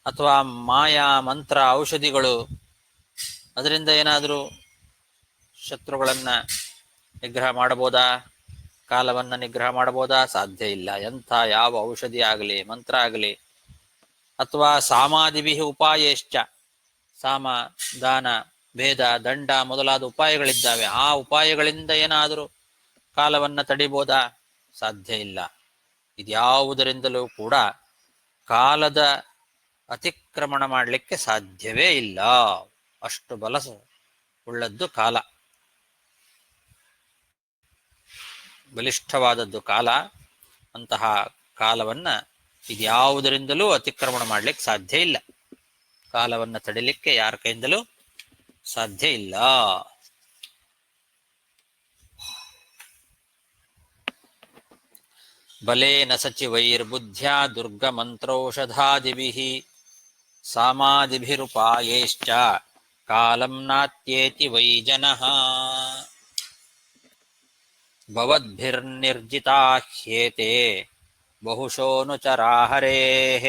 [SPEAKER 1] ಅಥವಾ ಮಾಯಾ ಮಂತ್ರ ಔಷಧಿಗಳು, ಅದರಿಂದ ಏನಾದರೂ ಶತ್ರುಗಳನ್ನ ನಿಗ್ರಹ ಮಾಡಬಹುದಾ? ಕಾಲವನ್ನ ನಿಗ್ರಹ ಮಾಡಬಹುದಾ? ಸಾಧ್ಯ ಇಲ್ಲ. ಎಂಥ ಯಾವ ಔಷಧಿ ಆಗಲಿ ಮಂತ್ರ ಆಗಲಿ. ಅಥವಾ ಸಾಮಾದಿಭಿಃ ಉಪಾಯೇಶ್ಚ, ಸಾಮ ದಾನ ಭೇದ ದಂಡ ಮೊದಲಾದ ಉಪಾಯಗಳಿದ್ದಾವೆ. ಆ ಉಪಾಯಗಳಿಂದ ಏನಾದರೂ ಕಾಲವನ್ನ ತಡಿಬೋದಾ? ಸಾಧ್ಯ ಇಲ್ಲ. ಇದ್ಯಾವುದರಿಂದಲೂ ಕೂಡ ಕಾಲದ ಅತಿಕ್ರಮಣ ಮಾಡಲಿಕ್ಕೆ ಸಾಧ್ಯವೇ ಇಲ್ಲ. ಅಷ್ಟು ಬಲ ಉಳ್ಳದ್ದು ಕಾಲ, ಬಲಿಷ್ಠವಾದದ್ದು ಕಾಲ. ಅಂತಹ ಕಾಲವನ್ನ ಇದ್ಯಾವುದರಿಂದಲೂ ಅತಿಕ್ರಮಣ ಮಾಡ್ಲಿಕ್ಕೆ ಸಾಧ್ಯ ಇಲ್ಲ. ಕಾಲವನ್ನ ತಡಿಲಿಕ್ಕೆ ಯಾರ ಕೈಯಿಂದಲೂ ಸಾಧ್ಯ ಇಲ್ಲ. ಬಲೇನ ಸಚಿವೈರ್ಬುದ್ಧ್ಯಾ ದುರ್ಗ ಮಂತ್ರೌಷಧಾದಿಭಿಃ ಸಾಮಾದಿಭಿರುಪಾಯೈಶ್ಚ ಕಾಲಂ ನಾತ್ಯೇತಿ ವೈ ಜನಃ ಭವದ್ಭಿರ್ನಿರ್ಜಿತಾಹ್ಯೇತೆ ಬಹುಶೋನುಚರಾ ಹರೇಃ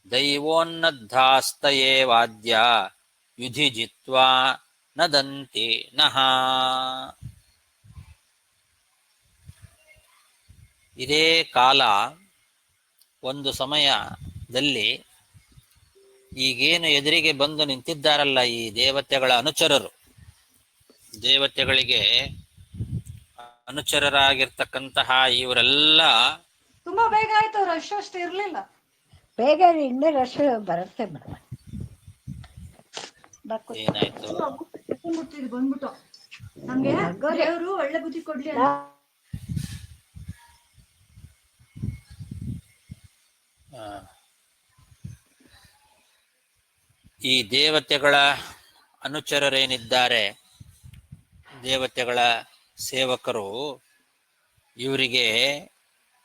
[SPEAKER 1] ದೈವೋನ್ನದ್ಧಾಸ್ತಯೇವಾದ್ಯ ಯುಧಿ ಜಿತ್ವಾ ನದಂತಿ ನಃ. ಇದೇ ಕಾಲ ಒಂದು ಸಮಯದಲ್ಲಿ ಈಗೇನು ಎದುರಿಗೆ ಬಂದು ನಿಂತಿದ್ದಾರಲ್ಲ ಈ ದೇವತೆಗಳ ಅನುಚರರು, ದೇವತೆಗಳಿಗೆ ಅನುಚರರಾಗಿರ್ತಕ್ಕಂತಹ ಇವರೆಲ್ಲ
[SPEAKER 2] ತುಂಬಾ ಬೇಗ ಆಯ್ತು. ರಶ್ ಅಷ್ಟು ಇರ್ಲಿಲ್ಲ.
[SPEAKER 3] ಬೇಗ ಇನ್ನೂ ರಶ್ ಬರುತ್ತೆ ಮೇಡಮ್.
[SPEAKER 1] ಏನಾಯ್ತು?
[SPEAKER 2] ಬಂದ್ಬಿಟ್ಟು ನಮ್ಗೆ ದೇವರು ಒಳ್ಳೆ ಬುದ್ಧಿ ಕೊಡ್ಲಿ ಅಂತ.
[SPEAKER 1] ಈ ದೇವತೆಗಳ ಅನುಚರರೇನಿದ್ದಾರೆ, ದೇವತೆಗಳ ಸೇವಕರು, ಇವರಿಗೆ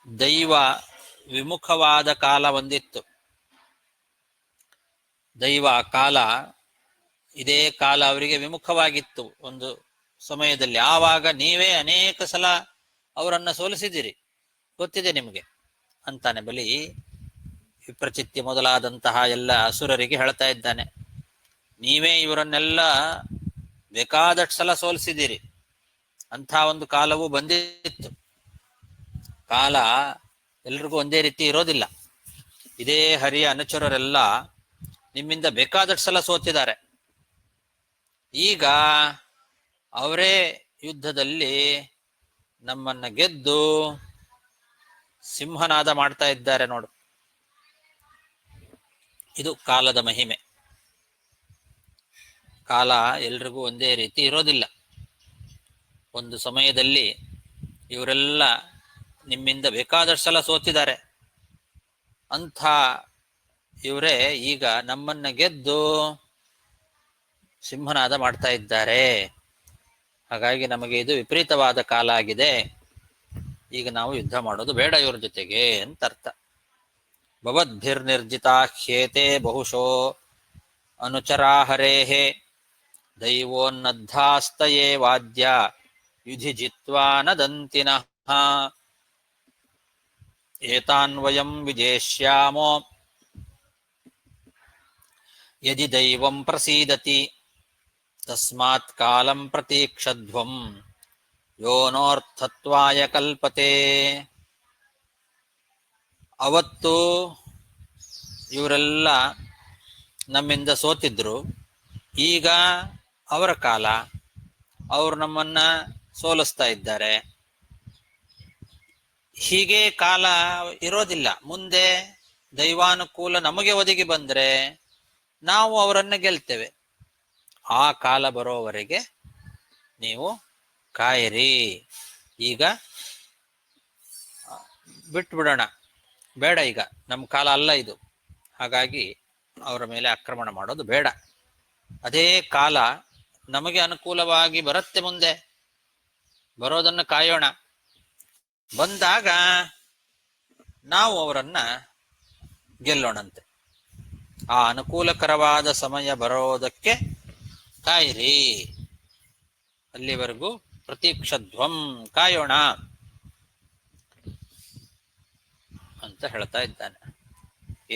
[SPEAKER 1] ದೈವ ವಿಮುಖವಾದ ಕಾಲ ಒಂದಿತ್ತು. ದೈವ ಕಾಲ, ಇದೇ ಕಾಲ ಅವರಿಗೆ ವಿಮುಖವಾಗಿತ್ತು ಒಂದು ಸಮಯದಲ್ಲಿ. ಆವಾಗ ನೀವೇ ಅನೇಕ ಸಲ ಅವರನ್ನ ಸೋಲಿಸಿದಿರಿ, ಗೊತ್ತಿದೆ ನಿಮಗೆ ಅಂತಾನೆ ಬಲಿ ವಿಪ್ರಚಿತ್ಯ ಮೊದಲಾದಂತಹ ಎಲ್ಲ ಅಸುರರಿಗೆ ಹೇಳ್ತಾ ಇದ್ದಾನೆ. ನೀವೇ ಇವರನ್ನೆಲ್ಲ ಬೇಕಾದಷ್ಟು ಸಲ ಸೋಲಿಸಿದಿರಿ. ಅಂಥ ಒಂದು ಕಾಲವೂ ಬಂದಿತ್ತು. ಕಾಲ ಎಲ್ರಿಗೂ ಒಂದೇ ರೀತಿ ಇರೋದಿಲ್ಲ. ಇದೇ ಹರಿಯ ಅನುಚರರೆಲ್ಲ ನಿಮ್ಮಿಂದ ಬೇಕಾದಷ್ಟು ಸಲ ಸೋತಿದ್ದಾರೆ. ಈಗ ಅವರೇ ಯುದ್ಧದಲ್ಲಿ ನಮ್ಮನ್ನ ಗೆದ್ದು ಸಿಂಹನಾದ ಮಾಡ್ತಾ ಇದ್ದಾರೆ ನೋಡು. ಇದು ಕಾಲದ ಮಹಿಮೆ. ಕಾಲ ಎಲ್ರಿಗೂ ಒಂದೇ ರೀತಿ ಇರೋದಿಲ್ಲ. ಒಂದು ಸಮಯದಲ್ಲಿ ಇವರೆಲ್ಲ ನಿಮ್ಮಿಂದ ಬೇಕಾದಷ್ಟು ಸಲ ಸೋತಿದ್ದಾರೆ. ಅಂಥ ಇವರೇ ಈಗ ನಮ್ಮನ್ನ ಗೆದ್ದು ಸಿಂಹನಾದ ಮಾಡ್ತಾ ಇದ್ದಾರೆ. ಹಾಗಾಗಿ ನಮಗೆ ಇದು ವಿಪರೀತವಾದ ಕಾಲ ಆಗಿದೆ. ಈಗ ನಾವು ಯುದ್ಧ ಮಾಡೋದು ಬೇಡ ಇವ್ರ ಜೊತೆಗೆ ಅಂತ ಅರ್ಥ. ಭವದ್ಭಿರ್ನಿರ್ಜಿತಾ ಹ್ಯೇತೆ ಬಹುಶೋ ಅನುಚರಾ ಹರೇಃ ದೈವೋನ್ನದ್ಧಾಸ್ತಯೇ ವಾದ್ಯ ಯುಧಿ ಜಿತ್ವಾ ನದಂತಿನಃ ಏತಾನ್ ವಯಂ ವಿಜೇಷ್ಯಾಮೋ ಯದಿ ದೈವಂ ಪ್ರಸೀದತಿ ತಸ್ಮಾತ್ ಕಾಲಂ ಪ್ರತೀಕ್ಷಧ್ವಂ ಯೋನೋರ್ಥತ್ವಾಯ ಕಲ್ಪತೆ. ಅವತ್ತು ಇವರೆಲ್ಲ ನಮ್ಮಿಂದ ಸೋತಿದ್ರು, ಈಗ ಅವರ ಕಾಲ, ಅವರು ನಮ್ಮನ್ನ ಸೋಲಿಸ್ತಾ ಇದ್ದಾರೆ. ಹೀಗೆ ಕಾಲ ಇರೋದಿಲ್ಲ. ಮುಂದೆ ದೈವಾನುಕೂಲ ನಮಗೆ ಒದಗಿ ಬಂದ್ರೆ ನಾವು ಅವರನ್ನ ಗೆಲ್ತೇವೆ. ಆ ಕಾಲ ಬರೋವರೆಗೆ ನೀವು ಕಾಯಿರಿ. ಈಗ ಬಿಟ್ಬಿಡೋಣ, ಬೇಡ, ಈಗ ನಮ್ಮ ಕಾಲ ಅಲ್ಲ ಇದು. ಹಾಗಾಗಿ ಅವರ ಮೇಲೆ ಆಕ್ರಮಣ ಮಾಡೋದು ಬೇಡ. ಅದೇ ಕಾಲ ನಮಗೆ ಅನುಕೂಲವಾಗಿ ಬರುತ್ತೆ, ಮುಂದೆ ಬರೋದನ್ನು ಕಾಯೋಣ. ಬಂದಾಗ ನಾವು ಅವರನ್ನ ಗೆಲ್ಲೋಣಂತೆ. ಆ ಅನುಕೂಲಕರವಾದ ಸಮಯ ಬರೋದಕ್ಕೆ ಕಾಯಿರಿ. ಅಲ್ಲಿವರೆಗೂ ಪ್ರತೀಕ್ಷಧ್ವಂ, ಕಾಯೋಣ ಅಂತ ಹೇಳ್ತಾ ಇದ್ದಾನೆ.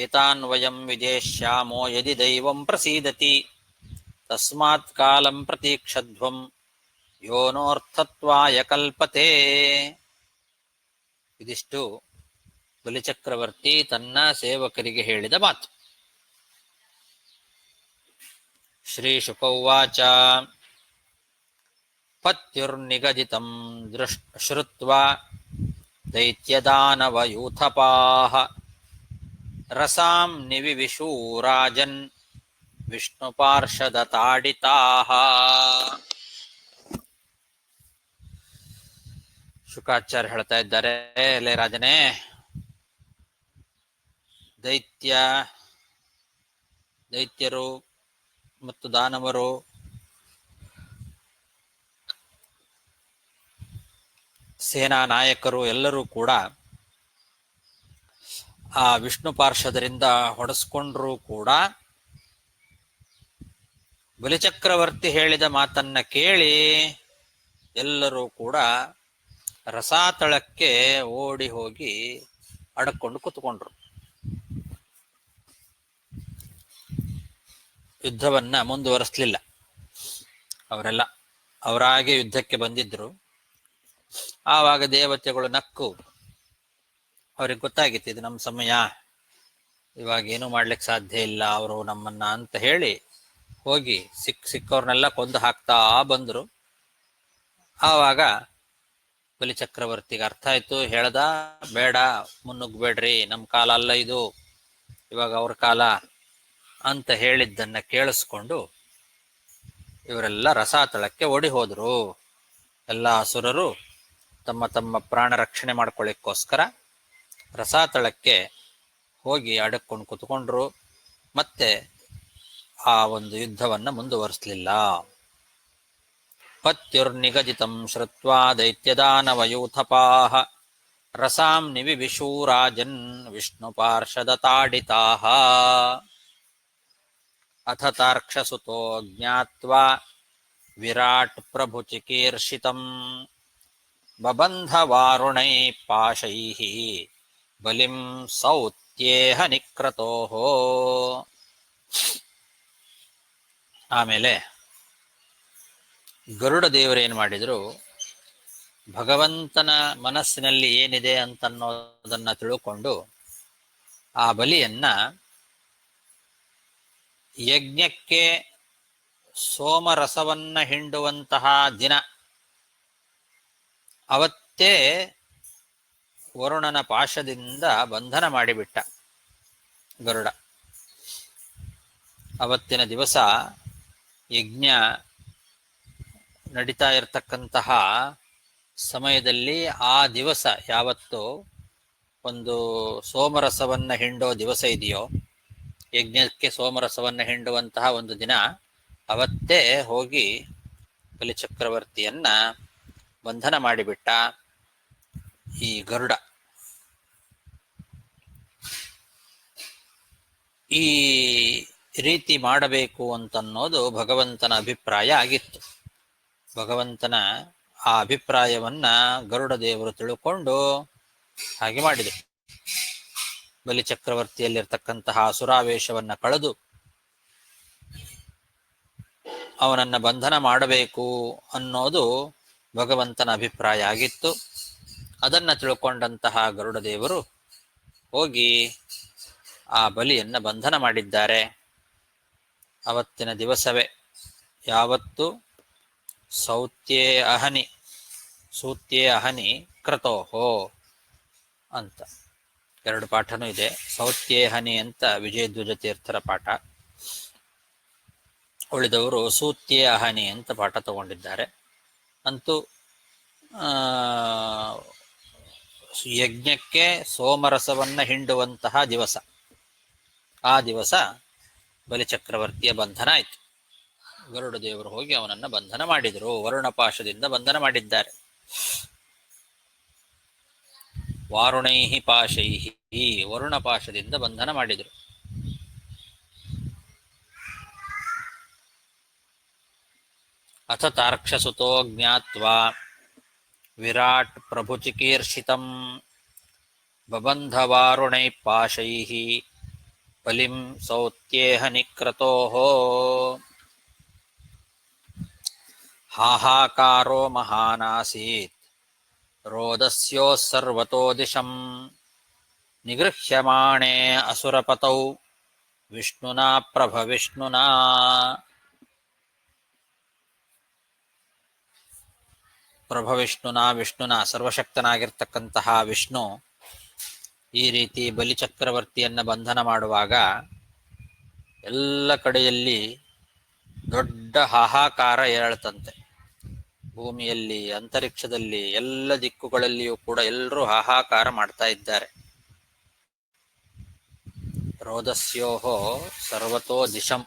[SPEAKER 1] ಏತಾನ್ ವಯಂ ವಿಜೇಷ್ಯಾಮೋ ಯದಿ ದೈವಂ ಪ್ರಸೀದತಿ ತಸ್ಮಾತ್ ಕಾಲಂ ಪ್ರತೀಕ್ಷಧ್ವಂ ಯೋನೋರ್ಥತ್ವಾಯ ಕಲ್ಪತೆ. ಇದಿಷ್ಟು ಬಲಿಚಕ್ರವರ್ತಿ ತನ್ನ ಸೇವಕರಿಗೆ ಹೇಳಿದ ಮಾತು. ಶ್ರೀ ಶುಕ ಉವಾಚ ಪತ್ಯುರ್ನಿಗದಿತಂ ಶ್ರುತ್ವಾ ದೈತ್ಯದಾನವಯೂಥಪಾಃ ರಸಾಂ ನಿವಿವಿಶೂರಾಜನ್ ವಿಷ್ಣುಪಾರ್ಷದತಾಡಿತಾಃ. ಶುಕಾಚಾರ್ಯ ಹೇಳ್ತಾ ಇದ್ದಾರೆ, ಲೇ ರಾಜನೇ, ದೈತ್ಯರು ಮತ್ತು ದಾನವರು ಸೇನಾ ನಾಯಕರು ಎಲ್ಲರೂ ಕೂಡ ಆ ವಿಷ್ಣು ಪಾರ್ಷದರಿಂದ ಹೊಡೆಸ್ಕೊಂಡ್ರೂ ಕೂಡ ಬಲಿಚಕ್ರವರ್ತಿ ಹೇಳಿದ ಮಾತನ್ನ ಕೇಳಿ ಎಲ್ಲರೂ ಕೂಡ ರಸಾತಳಕ್ಕೆ ಓಡಿ ಹೋಗಿ ಅಡಕೊಂಡು ಕೂತ್ಕೊಂಡ್ರು. ಯುದ್ಧವನ್ನ ಮುಂದುವರಿಸಲಿಲ್ಲ. ಅವರೆಲ್ಲ ಅವರಾಗೆ ಯುದ್ಧಕ್ಕೆ ಬಂದಿದ್ರು. ಆವಾಗ ದೇವತೆಗಳು ನಕ್ಕು, ಅವ್ರಿಗೆ ಗೊತ್ತಾಗಿತ್ತು ಇದು ನಮ್ಮ ಸಮಯ, ಇವಾಗ ಏನು ಮಾಡ್ಲಿಕ್ಕೆ ಸಾಧ್ಯ ಇಲ್ಲ ಅವರು ನಮ್ಮನ್ನ ಅಂತ ಹೇಳಿ ಹೋಗಿ ಸಿಕ್ಕವ್ರನ್ನೆಲ್ಲ ಕೊಂದು ಹಾಕ್ತಾ ಬಂದ್ರು. ಆವಾಗ ಬಲಿಚಕ್ರವರ್ತಿಗೆ ಅರ್ಥ ಆಯ್ತು. ಹೇಳ್ದ, ಬೇಡ, ಮುನ್ನುಗ್ಬೇಡ್ರಿ, ನಮ್ಮ ಕಾಲ ಅಲ್ಲ ಇದು, ಇವಾಗ ಅವ್ರ ಕಾಲ ಅಂತ ಹೇಳಿದ್ದನ್ನ ಕೇಳಿಸ್ಕೊಂಡು ಇವರೆಲ್ಲ ರಸಾತಳಕ್ಕೆ ಓಡಿ ಹೋದ್ರು. ಎಲ್ಲ ಅಸುರರು ತಮ್ಮ ತಮ್ಮ ಪ್ರಾಣ ರಕ್ಷಣೆ ಮಾಡ್ಕೊಳ್ಳಿಕ್ಕೋಸ್ಕರ ರಸಾತಳಕ್ಕೆ ಹೋಗಿ ಅಡಕ್ಕೊಂಡು ಕೂತ್ಕೊಂಡ್ರು. ಮತ್ತೆ ಆ ಒಂದು ಯುದ್ಧವನ್ನ ಮುಂದುವರಿಸಲಿಲ್ಲ. ಪತ್ಯುರ್ನಿಗದಿತಂ ಶ್ರುತ್ವಾ ದೈತ್ಯದಾನವಯೂಥಪಾಃ ರಸಾಂ ನಿವಿವಿಶೂರಾಜನ್ ವಿಷ್ಣುಪಾರ್ಷದತಾಡಿತಾಃ. ಅಥ ತಾರ್ಕ್ಷಸುತೋ ಜ್ಞಾತ್ವಾ ವಿರಾಟ್ ಪ್ರಭು ಚಿಕೀರ್ಷಿತಂ ಬಬಂಧ ವಾರುಣೈ ಪಾಶೈಃ ಬಲಿಂ ಸೌತ್ಯೇಹ ನಿಕ್ರತೋಃ. ಆಮೇಲೆ ಗರುಡ ದೇವರೇನು ಮಾಡಿದ್ರು, ಭಗವಂತನ ಮನಸ್ಸಿನಲ್ಲಿ ಏನಿದೆ ಅಂತನ್ನೋದನ್ನ ತಿಳ್ಕೊಂಡು ಆ ಬಲಿಯನ್ನ ಯಜ್ಞಕ್ಕೆ ಸೋಮರಸವನ್ನ ಹಿಂಡುವಂತಹ ದಿನ ಅವತ್ತೇ ವರುಣನ ಪಾಶದಿಂದ ಬಂಧನ ಮಾಡಿಬಿಟ್ಟ ಗರುಡ. ಅವತ್ತಿನ ದಿವಸ ಯಜ್ಞ ನಡೀತಾ ಇರತಕ್ಕಂತಹ ಸಮಯದಲ್ಲಿ ಆ ದಿವಸ ಯಾವತ್ತು ಒಂದು ಸೋಮರಸವನ್ನ ಹಿಂಡೋ ದಿವಸ ಇದೆಯೋ, ಯಜ್ಞಕ್ಕೆ ಸೋಮರಸವನ್ನ ಹಿಂಡುವಂತಹ ಒಂದು ದಿನ, ಅವತ್ತೇ ಹೋಗಿ ಬಲಿಚಕ್ರವರ್ತಿಯನ್ನ ಬಂಧನ ಮಾಡಿಬಿಟ್ಟ ಈ ಗರುಡ. ಈ ರೀತಿ ಮಾಡಬೇಕು ಅಂತನ್ನೋದು ಭಗವಂತನ ಅಭಿಪ್ರಾಯ ಆಗಿತ್ತು. ಭಗವಂತನ ಆ ಅಭಿಪ್ರಾಯವನ್ನ ಗರುಡ ದೇವರು ತಿಳ್ಕೊಂಡು ಹಾಗೆ ಮಾಡಿದೆ. ಬಲಿಚಕ್ರವರ್ತಿಯಲ್ಲಿರ್ತಕ್ಕಂತಹ ಅಸುರಾವೇಶವನ್ನ ಕಳೆದು ಅವನನ್ನ ಬಂಧನ ಮಾಡಬೇಕು ಅನ್ನೋದು ಭಗವಂತನ ಅಭಿಪ್ರಾಯ ಆಗಿತ್ತು. ಅದನ್ನ ತಿಳ್ಕೊಂಡಂತಹ ಗರುಡ ದೇವರು ಹೋಗಿ ಆ ಬಲಿಯನ್ನ ಬಂಧನ ಮಾಡಿದ್ದಾರೆ. ಅವತ್ತಿನ ದಿವಸವೇ, ಯಾವತ್ತು ಸೌತ್ಯೇ ಅಹನಿ ಸೂತ್ಯೇ ಅಹನಿ ಕ್ರತೋಹೋ ಅಂತ 2 ಪಾಠನೂ ಇದೆ. ಸೌತ್ಯೇ ಹನಿ ಅಂತ ವಿಜಯಧ್ವಜ ತೀರ್ಥರ ಪಾಠ, ಉಳಿದವರು ಸೂತ್ಯೇ ಅಹನಿ ಅಂತ ಪಾಠ ತಗೊಂಡಿದ್ದಾರೆ. ಅಂತೂ ಯಜ್ಞಕ್ಕೆ ಸೋಮರಸವನ್ನ ಹಿಂಡುವಂತಹ ದಿವಸ. ಆ ದಿವಸ ಬಲಿಚಕ್ರವರ್ತಿಯ ಬಂಧನ ಆಯಿತು. ಗರುಡ ದೇವರು ಹೋಗಿ ಅವನನ್ನ ಬಂಧನ ಮಾಡಿದರು. ವರುಣಪಾಶದಿಂದ ಬಂಧನ ಮಾಡಿದ್ದಾರೆ. ವಾರುಣೈಹಿ ಪಾಶೈಹಿ, ವರುಣಪಾಶದಿಂದ ಬಂಧನ ಮಾಡಿದರು. ಅಥ ತಾರ್ಕ್ಷಸುತೋ ಜ್ಞಾತ್ವಾ ವಿರಾಟ್ ಪ್ರಭುಚಿಕೀರ್ಷಿತಂ ಬಬಂಧ ವಾರುಣೈ ಪಾಶೈಃ ಬಲಿಂ ಸೌತ್ಯೇಹ ನಿಕ್ರತೋಃ. ಹಾಹಾಕಾರೋ ಮಹಾನಾಸೀತ್ ರೋದಸ್ಯೋಃ ಸರ್ವತೋ ದಿಶಂ ನಿಗೃಹ್ಯಮಾಣೇ ಅಸುರಪತೌ ವಿಷ್ಣುನಾ ಪ್ರಭವಿಷ್ಣುನಾ. ಪ್ರಭವಿಷ್ಣುನಾ, ವಿಷ್ಣುನ, ಸರ್ವಶಕ್ತನಾಗಿರ್ತಕ್ಕಂತಹ ವಿಷ್ಣು ಈ ರೀತಿ ಬಲಿಚಕ್ರವರ್ತಿಯನ್ನ ಬಂಧನ ಮಾಡುವಾಗ ಎಲ್ಲ ಕಡೆಯಲ್ಲಿ ದೊಡ್ಡ ಹಾಹಾಕಾರ ಏಳ್ತಂತೆ. ಭೂಮಿಯಲ್ಲಿ, ಅಂತರಿಕ್ಷದಲ್ಲಿ, ಎಲ್ಲ ದಿಕ್ಕುಗಳಲ್ಲಿಯೂ ಕೂಡ ಎಲ್ಲರೂ ಹಾಹಾಕಾರ ಮಾಡ್ತಾ ಇದ್ದಾರೆ. ರೋದಸ್ಯೋಹೋ ಸರ್ವತೋ ದಿಶಂ,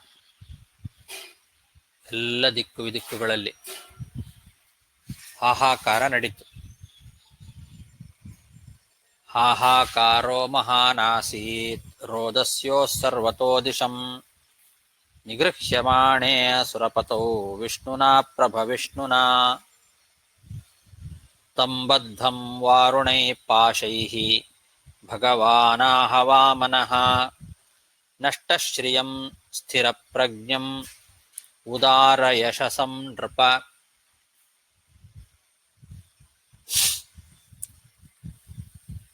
[SPEAKER 1] ಎಲ್ಲ ದಿಕ್ಕು ವಿದಿಕ್ಕುಗಳಲ್ಲಿ ಹಾಹಾಕಾರ ನಡೀತು. ಹಾಹಾಕಾರೋ ಮಹಾನಾಸೀತ್ ರೋದಸ್ಯೋ ಸರ್ವತೋ ದಿಶಂ ನಿಗೃಹ್ಯಮಾಣೇ ಸುರಪತೌ ವಿಷ್ಣುನಾ ಪ್ರಭವಿಷ್ಣುನಾ. ತಂ ಬದ್ಧಂ ವಾರುಣೈ ಪಾಶೈಃ ಭಗವಾನಾಹ ವಾಮನಃ ನಷ್ಟಶ್ರಿಯಂ ಸ್ಥಿರಪ್ರಜ್ಞಂ ಉದಾರ ಯಶಸಂ ನೃಪ.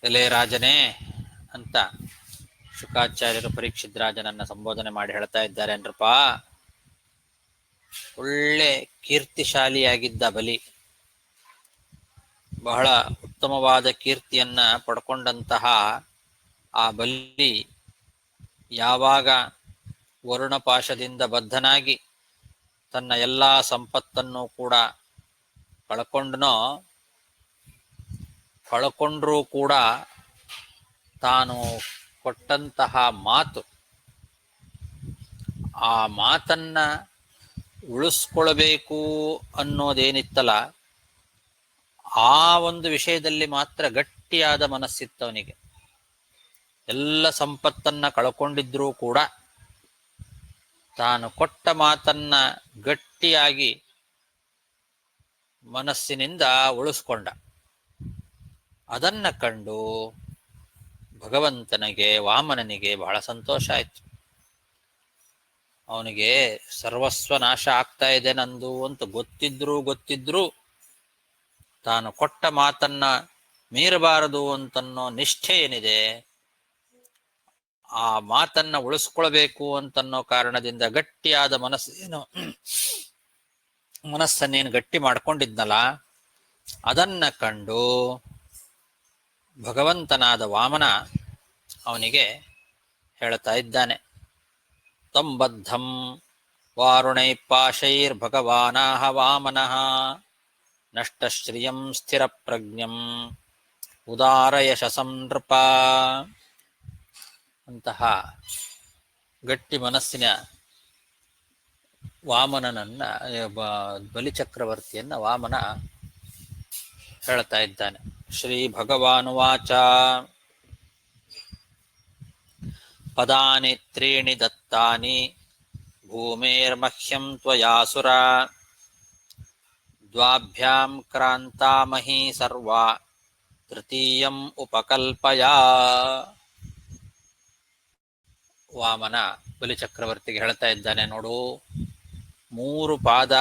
[SPEAKER 1] ಎಲೆ ರಾಜನೇ ಅಂತ ಶುಕಾಚಾರ್ಯರು ಪರೀಕ್ಷಿತ್ ರಾಜನನ್ನ ಸಂಬೋಧನೆ ಮಾಡಿ ಹೇಳ್ತಾ ಇದ್ದಾರೆ. ನೃಪ, ಒಳ್ಳೆ ಕೀರ್ತಿಶಾಲಿಯಾಗಿದ್ದ ಬಲಿ, ಬಹಳ ಉತ್ತಮವಾದ ಕೀರ್ತಿಯನ್ನ ಪಡ್ಕೊಂಡಂತಹ ಆ ಬಲಿ ಯಾವಾಗ ವರುಣಪಾಶದಿಂದ ಬದ್ಧನಾಗಿ ತನ್ನ ಎಲ್ಲಾ ಸಂಪತ್ತನ್ನು ಕೂಡ ಕಳಕೊಂಡ್ರೂ ಕೂಡ ತಾನು ಕೊಟ್ಟಂತಹ ಮಾತು, ಆ ಮಾತನ್ನ ಉಳಿಸ್ಕೊಳ್ಬೇಕು ಅನ್ನೋದೇನಿತ್ತಲ್ಲ, ಆ ಒಂದು ವಿಷಯದಲ್ಲಿ ಮಾತ್ರ ಗಟ್ಟಿಯಾದ ಮನಸ್ಸಿತ್ತವನಿಗೆ. ಎಲ್ಲ ಸಂಪತ್ತನ್ನ ಕಳ್ಕೊಂಡಿದ್ರೂ ಕೂಡ ತಾನು ಕೊಟ್ಟ ಮಾತನ್ನ ಗಟ್ಟಿಯಾಗಿ ಮನಸ್ಸಿನಿಂದ ಉಳಿಸ್ಕೊಂಡ. ಅದನ್ನ ಕಂಡು ಭಗವಂತನಿಗೆ, ವಾಮನನಿಗೆ ಬಹಳ ಸಂತೋಷ ಆಯ್ತು. ಅವನಿಗೆ ಸರ್ವಸ್ವ ನಾಶ ಆಗ್ತಾ ಇದೆ ನಂದು ಅಂತ ಗೊತ್ತಿದ್ರೂ ತಾನು ಕೊಟ್ಟ ಮಾತನ್ನ ಮೀರಬಾರದು ಅಂತನ್ನೋ ನಿಷ್ಠೆ ಏನಿದೆ, ಆ ಮಾತನ್ನ ಉಳಿಸ್ಕೊಳ್ಬೇಕು ಅಂತನ್ನೋ ಕಾರಣದಿಂದ ಗಟ್ಟಿಯಾದ ಮನಸ್ಸನ್ನೇನು ಗಟ್ಟಿ ಮಾಡ್ಕೊಂಡಿದ್ನಲ್ಲ, ಅದನ್ನ ಕಂಡು ಭಗವಂತನಾದ ವಾಮನ ಅವನಿಗೆ ಹೇಳ್ತಾ ಇದ್ದಾನೆ. ತಂಬದ್ಧಂ ವಾರುಣೈ ಪಾಶೈರ್ ಭಗವಾನಾಹ ವಾಮನಃ ನಷ್ಟಶ್ರಿಯಂ ಸ್ಥಿರಪ್ರಜ್ಞಂ ಉದಾರ ಯಶಸಂ ನೃಪ. ಅಂತಹ ಗಟ್ಟಿ ಮನಸ್ಸಿನ ವಾಮನನನ್ನ, ಬಲಿಚಕ್ರವರ್ತಿಯನ್ನ ವಾಮನ ಹೇಳ್ತಾ ಇದ್ದಾನೆ. ಶ್ರೀ ಭಗವಾನುವಾಚ ಪದಾನಿ ತ್ರೀಣಿ ದತ್ತಾನಿ ಭೂಮೇರ್ಮಹ್ಯಂ ತ್ವಯಾಸುರ ದ್ವಾಭ್ಯಾಂ ಕ್ರಾಂತಾಮಹಿ ಸರ್ವಾ ತೃತೀಯಂ ಉಪಕಲ್ಪಯ. ವಾಮನ ಬಲಿಚಕ್ರವರ್ತಿಗೆ ಹೇಳ್ತಾ ಇದ್ದಾನೆ, ನೋಡು, 3 ಪಾದ,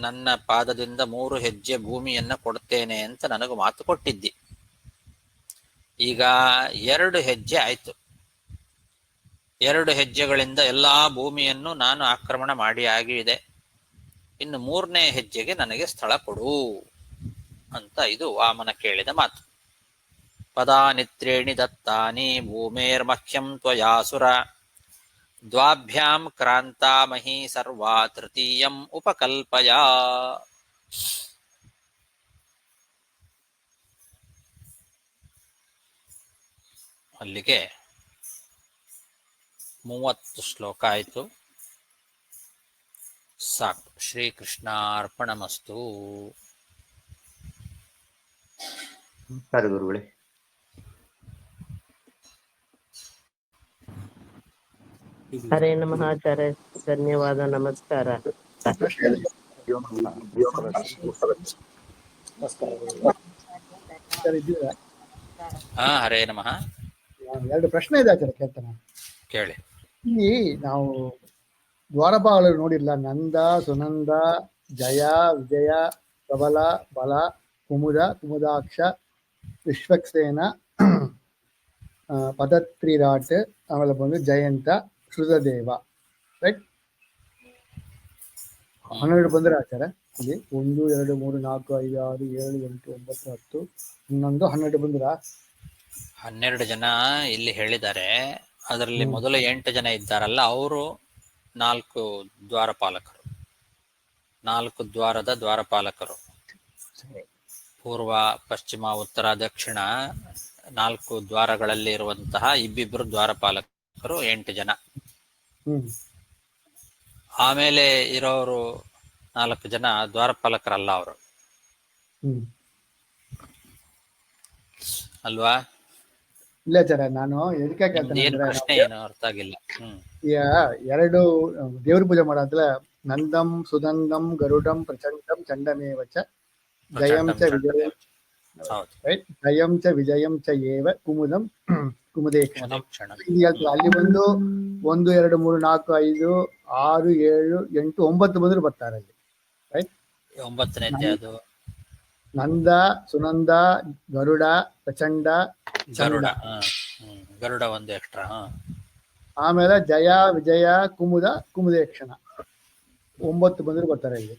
[SPEAKER 1] ನನ್ನ ಪಾದದಿಂದ 3 ಹೆಜ್ಜೆ ಭೂಮಿಯನ್ನ ಕೊಡ್ತೇನೆ ಅಂತ ನನಗೆ ಮಾತು ಕೊಟ್ಟಿದ್ದಿ. ಈಗ 2 ಹೆಜ್ಜೆ ಆಯ್ತು. 2 ಹೆಜ್ಜೆಗಳಿಂದ ಎಲ್ಲಾ ಭೂಮಿಯನ್ನು ನಾನು ಆಕ್ರಮಣ ಮಾಡಿ ಆಗಿದೆ. ಇನ್ನು 3ನೇ ಹೆಜ್ಜೆಗೆ ನನಗೆ ಸ್ಥಳ ಕೊಡು ಅಂತ ಇದು ವಾಮನ ಕೇಳಿದ ಮಾತು. ಪದಾನಿತ್ರೇಣಿ ದತ್ತಾನಿ ಭೂಮೇರ್ಮಹ್ಯಂ ತ್ವಯಾಸುರ ದ್ವಾಭ್ಯಾಂ ಕ್ರಾಂತಾಮಹಿ ಸರ್ವಾ ತೃತೀಯಂ ಉಪಕಲ್ಪಯ. ಅಲ್ಲಿಗೆ 30 ಶ್ಲೋಕ ಆಯಿತು. ಸಾಕು. ಶ್ರೀಕೃಷ್ಣಾರ್ಪಣಮಸ್ತು.
[SPEAKER 4] ಸರಿ ಗುರುಗಳೇ.
[SPEAKER 5] ಹರೇ ನಮಃ ಆಚಾರ್ಯ, ಧನ್ಯವಾದ, ನಮಸ್ಕಾರ.
[SPEAKER 1] ಹಾ, ಹರೇ ನಮಃ.
[SPEAKER 6] 2 ಪ್ರಶ್ನೆ ಇದೆ ಆಚಾರ್ಯ, ಕೇಳ್ತಾನೆ.
[SPEAKER 1] ಕೇಳಿ.
[SPEAKER 6] ಇಲ್ಲಿ ನಾವು ದ್ವಾರಪಾಲರು ನೋಡಿರಲ್ಲ, ನಂದ, ಸುನಂದ, ಜಯ, ವಿಜಯ, ಪ್ರಬಲ, ಬಲ, ಕುಮುದ, ಕುಮುದಾಕ್ಷ, ವಿಶ್ವಕ್ಸೇನ, ಪದತ್ರಿರಾಟ್, ಆಮೇಲೆ ಬಂದು ಜಯಂತ, ಶ್ರುತದೇವ, ರೈಟ್? 12 ಬಂದ್ರೆ ಆಚಾರ ಇಲ್ಲಿ 1, 2, 3, 4, 5, 6, 7, 8, 9, 10, 11, 12 ಬಂದ್ರ?
[SPEAKER 1] 12 ಜನ ಇಲ್ಲಿ ಹೇಳಿದ್ದಾರೆ. ಅದರಲ್ಲಿ ಮೊದಲ 8 ಜನ ಇದ್ದಾರಲ್ಲ, ಅವರು 4 ದ್ವಾರಪಾಲಕರು, 4 ದ್ವಾರದ ದ್ವಾರಪಾಲಕರು. ಪೂರ್ವ, ಪಶ್ಚಿಮ, ಉತ್ತರ, ದಕ್ಷಿಣ 4 ದ್ವಾರಗಳಲ್ಲಿ ಇರುವಂತಹ ಇಬ್ಬಿಬ್ಬರು ದ್ವಾರಪಾಲಕರು 8 ಜನ. ಆಮೇಲೆ ಇರೋರು 4 ಜನ ದ್ವಾರಪಾಲಕರಲ್ಲ ಅವರು, ಅಲ್ವಾ?
[SPEAKER 6] ಇಲ್ಲ ಆಚಾರ, ನಾನು ಎದಕ್ಕೆ ಕೇಳ್ತೇನೆ
[SPEAKER 1] ಏನು
[SPEAKER 6] ಅಂದ್ರೆ,
[SPEAKER 1] ಪ್ರಶ್ನೆ ಏನು ಅರ್ಥ ಆಗಿಲ್ಲ.
[SPEAKER 6] ಈಗ 2 ದೇವ್ರ ಪೂಜೆ ಮಾಡಂತಲ್ಲ, ನಂದಂ ಸುನಂದಂ ಗರುಡಂ ಪ್ರಚಂಡಂ ಚಂಡಮೇವಚ ಜಯಂ ಚ ವಿಜಯಂ, ರೈಟ್? ಜಯಂ ಚ ವಿಜಯಂ ಚ ಏವ ಕುಮುದಂ ಕುಮುದೇಕ್ಷಣ. ಅಲ್ಲಿ ಬಂದು 1, 2, 3, 4, 5, 6, 7, 8, 9 ಬಂದ್ರು ಬರ್ತಾರೆ ಅಲ್ಲಿ, ರೈಟ್?
[SPEAKER 1] 9ನೇದ್ದೇ ಅದು
[SPEAKER 6] ನಂದ, ಸುನಂದ, ಗರುಡ, ಪ್ರಚಂಡ,
[SPEAKER 1] ಗರುಡ. ಗರುಡ ಒಂದು ಎಕ್ಸ್ಟ್ರಾ.
[SPEAKER 6] ಆಮೇಲೆ ಜಯ, ವಿಜಯ, ಕುಮುದ, ಕುಮುದೇಕ್ಷಣ 9 ಬಂದ್ರು ಬರ್ತಾರೆ ಇಲ್ಲಿ,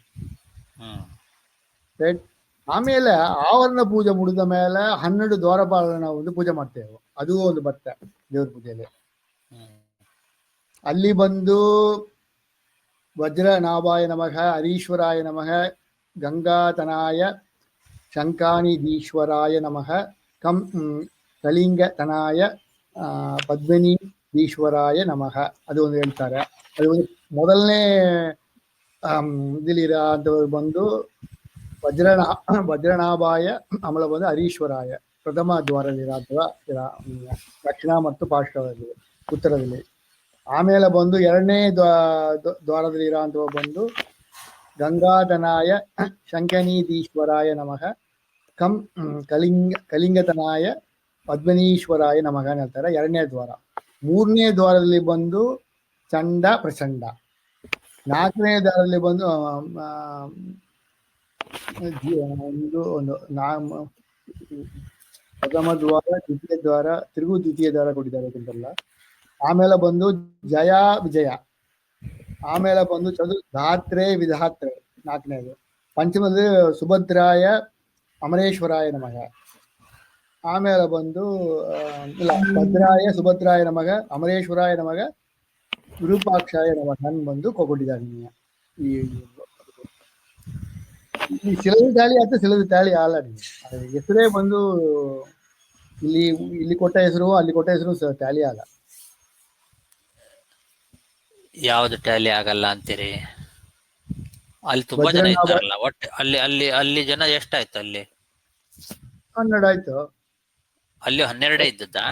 [SPEAKER 6] ರೈಟ್? ಆಮೇಲೆ ಆವರಣ ಪೂಜೆ ಮುಗಿದ ಮೇಲೆ 12 ದ್ವಾರಪಾಲನ ಒಂದು ಪೂಜೆ ಮಾಡ್ತೇವೆ, ಅದು ಒಂದು ಭತ್ತ ದೇವ್ರ ಪೂಜೆಯಲ್ಲಿ. ಅಲ್ಲಿ ಬಂದು ವಜ್ರನಾಭಾಯ ನಮಃ, ಹರೀಶ್ವರಾಯ ನಮಃ, ಗಂಗಾತನಾಯ ಶಂಕಾನಿಧೀಶ್ವರಾಯ ನಮಃ, ಕಲಿಂಗತನಾಯ ಪದ್ಮಿನೀಧೀಶ್ವರಾಯ ನಮಃ, ಅದು ಒಂದು ಹೇಳ್ತಾರೆ. ಅದು ಒಂದು ಮೊದಲನೇ ಇದಿಲಿರ ಅಂತವ್ರು ಬಂದು ವಜ್ರನಾಭಾಯ, ಆಮೇಲೆ ಬಂದು ಹರೀಶ್ವರಾಯ ಪ್ರಥಮ ದ್ವಾರದಲ್ಲಿರ ಅಥವಾ ದಕ್ಷಿಣ ಮತ್ತು ಪಾರ್ಶ್ವದಲ್ಲಿ ಉತ್ತರದಲ್ಲಿ. ಆಮೇಲೆ ಬಂದು 2ನೇ ದ್ವಾರದಲ್ಲಿರ ಅಂತವ ಬಂದು ಗಂಗಾಧನಾಯ ಶಂಕನೀಧೀಶ್ವರಾಯ ನಮಃ, ಕಲಿಂಗತನಾಯ ಪದ್ಮನೀಶ್ವರಾಯ ನಮಃ ಅಂತ ಹೇಳ್ತಾರೆ, 2ನೇ ದ್ವಾರ. 3ನೇ ದ್ವಾರದಲ್ಲಿ ಬಂದು ಚಂಡ ಪ್ರಚಂಡ. 4ನೇ ದ್ವಾರದಲ್ಲಿ ಬಂದು ಪ್ರಥಮ ದ್ವಾರ, ದ್ವಿತೀಯ ದ್ವಾರ, ತಿರುಗು ದ್ವಿತೀಯ ದ್ವಾರ ಕೊಟ್ಟಿದ್ದಾರೆ ಅಂತಲ್ಲ. ಆಮೇಲೆ ಬಂದು ಜಯ, ವಿಜಯ. ಆಮೇಲೆ ಬಂದು ಧಾತ್ರೆ, ವಿಧಾತ್ರೆ 4ನೇದು. ಪಂಚಮದಲ್ಲಿ ಸುಭದ್ರಾಯ ಅಮರೇಶ್ವರಾಯ ನಮಃ. ಆಮೇಲೆ ಬಂದು ಇಲ್ಲ, ಭದ್ರಾಯ ಸುಭದ್ರಾಯ ನಮಃ, ಅಮರೇಶ್ವರಾಯ ನಮಃ, ವಿರೂಪಾಕ್ಷಾಯ ನಮಃ ಬಂದು ಕೊಟ್ಟಿದ್ದಾರೆ. ಈ ಸಿಲದು ತಾಳಿ ಅಥವಾ ಸಿಲದು ತಾಳಿ ಅಲ್ಲ, ಹೆಸರೇ ಬಂದು ಇಲ್ಲಿ ಕೊಟ್ಟ ಹೆಸರು ಅಲ್ಲಿ ಕೊಟ್ಟ ಹೆಸರು ಟ್ಯಾಲಿ ಆಗ.
[SPEAKER 1] ಯಾವ್ದು ಟ್ಯಾಲಿ ಆಗಲ್ಲ ಅಂತೀರಿ? ಅಲ್ಲಿ ತುಂಬಾ ಜನ ಇದ್ದಾರಲ್ಲ, ಒಟ್ಟು ಅಲ್ಲಿ ಜನ ಎಷ್ಟಾಯ್ತು? ಅಲ್ಲಿ
[SPEAKER 6] 12 ಆಯ್ತು.
[SPEAKER 1] ಅಲ್ಲಿ 12 ಇದ್ದದ್ದಾ?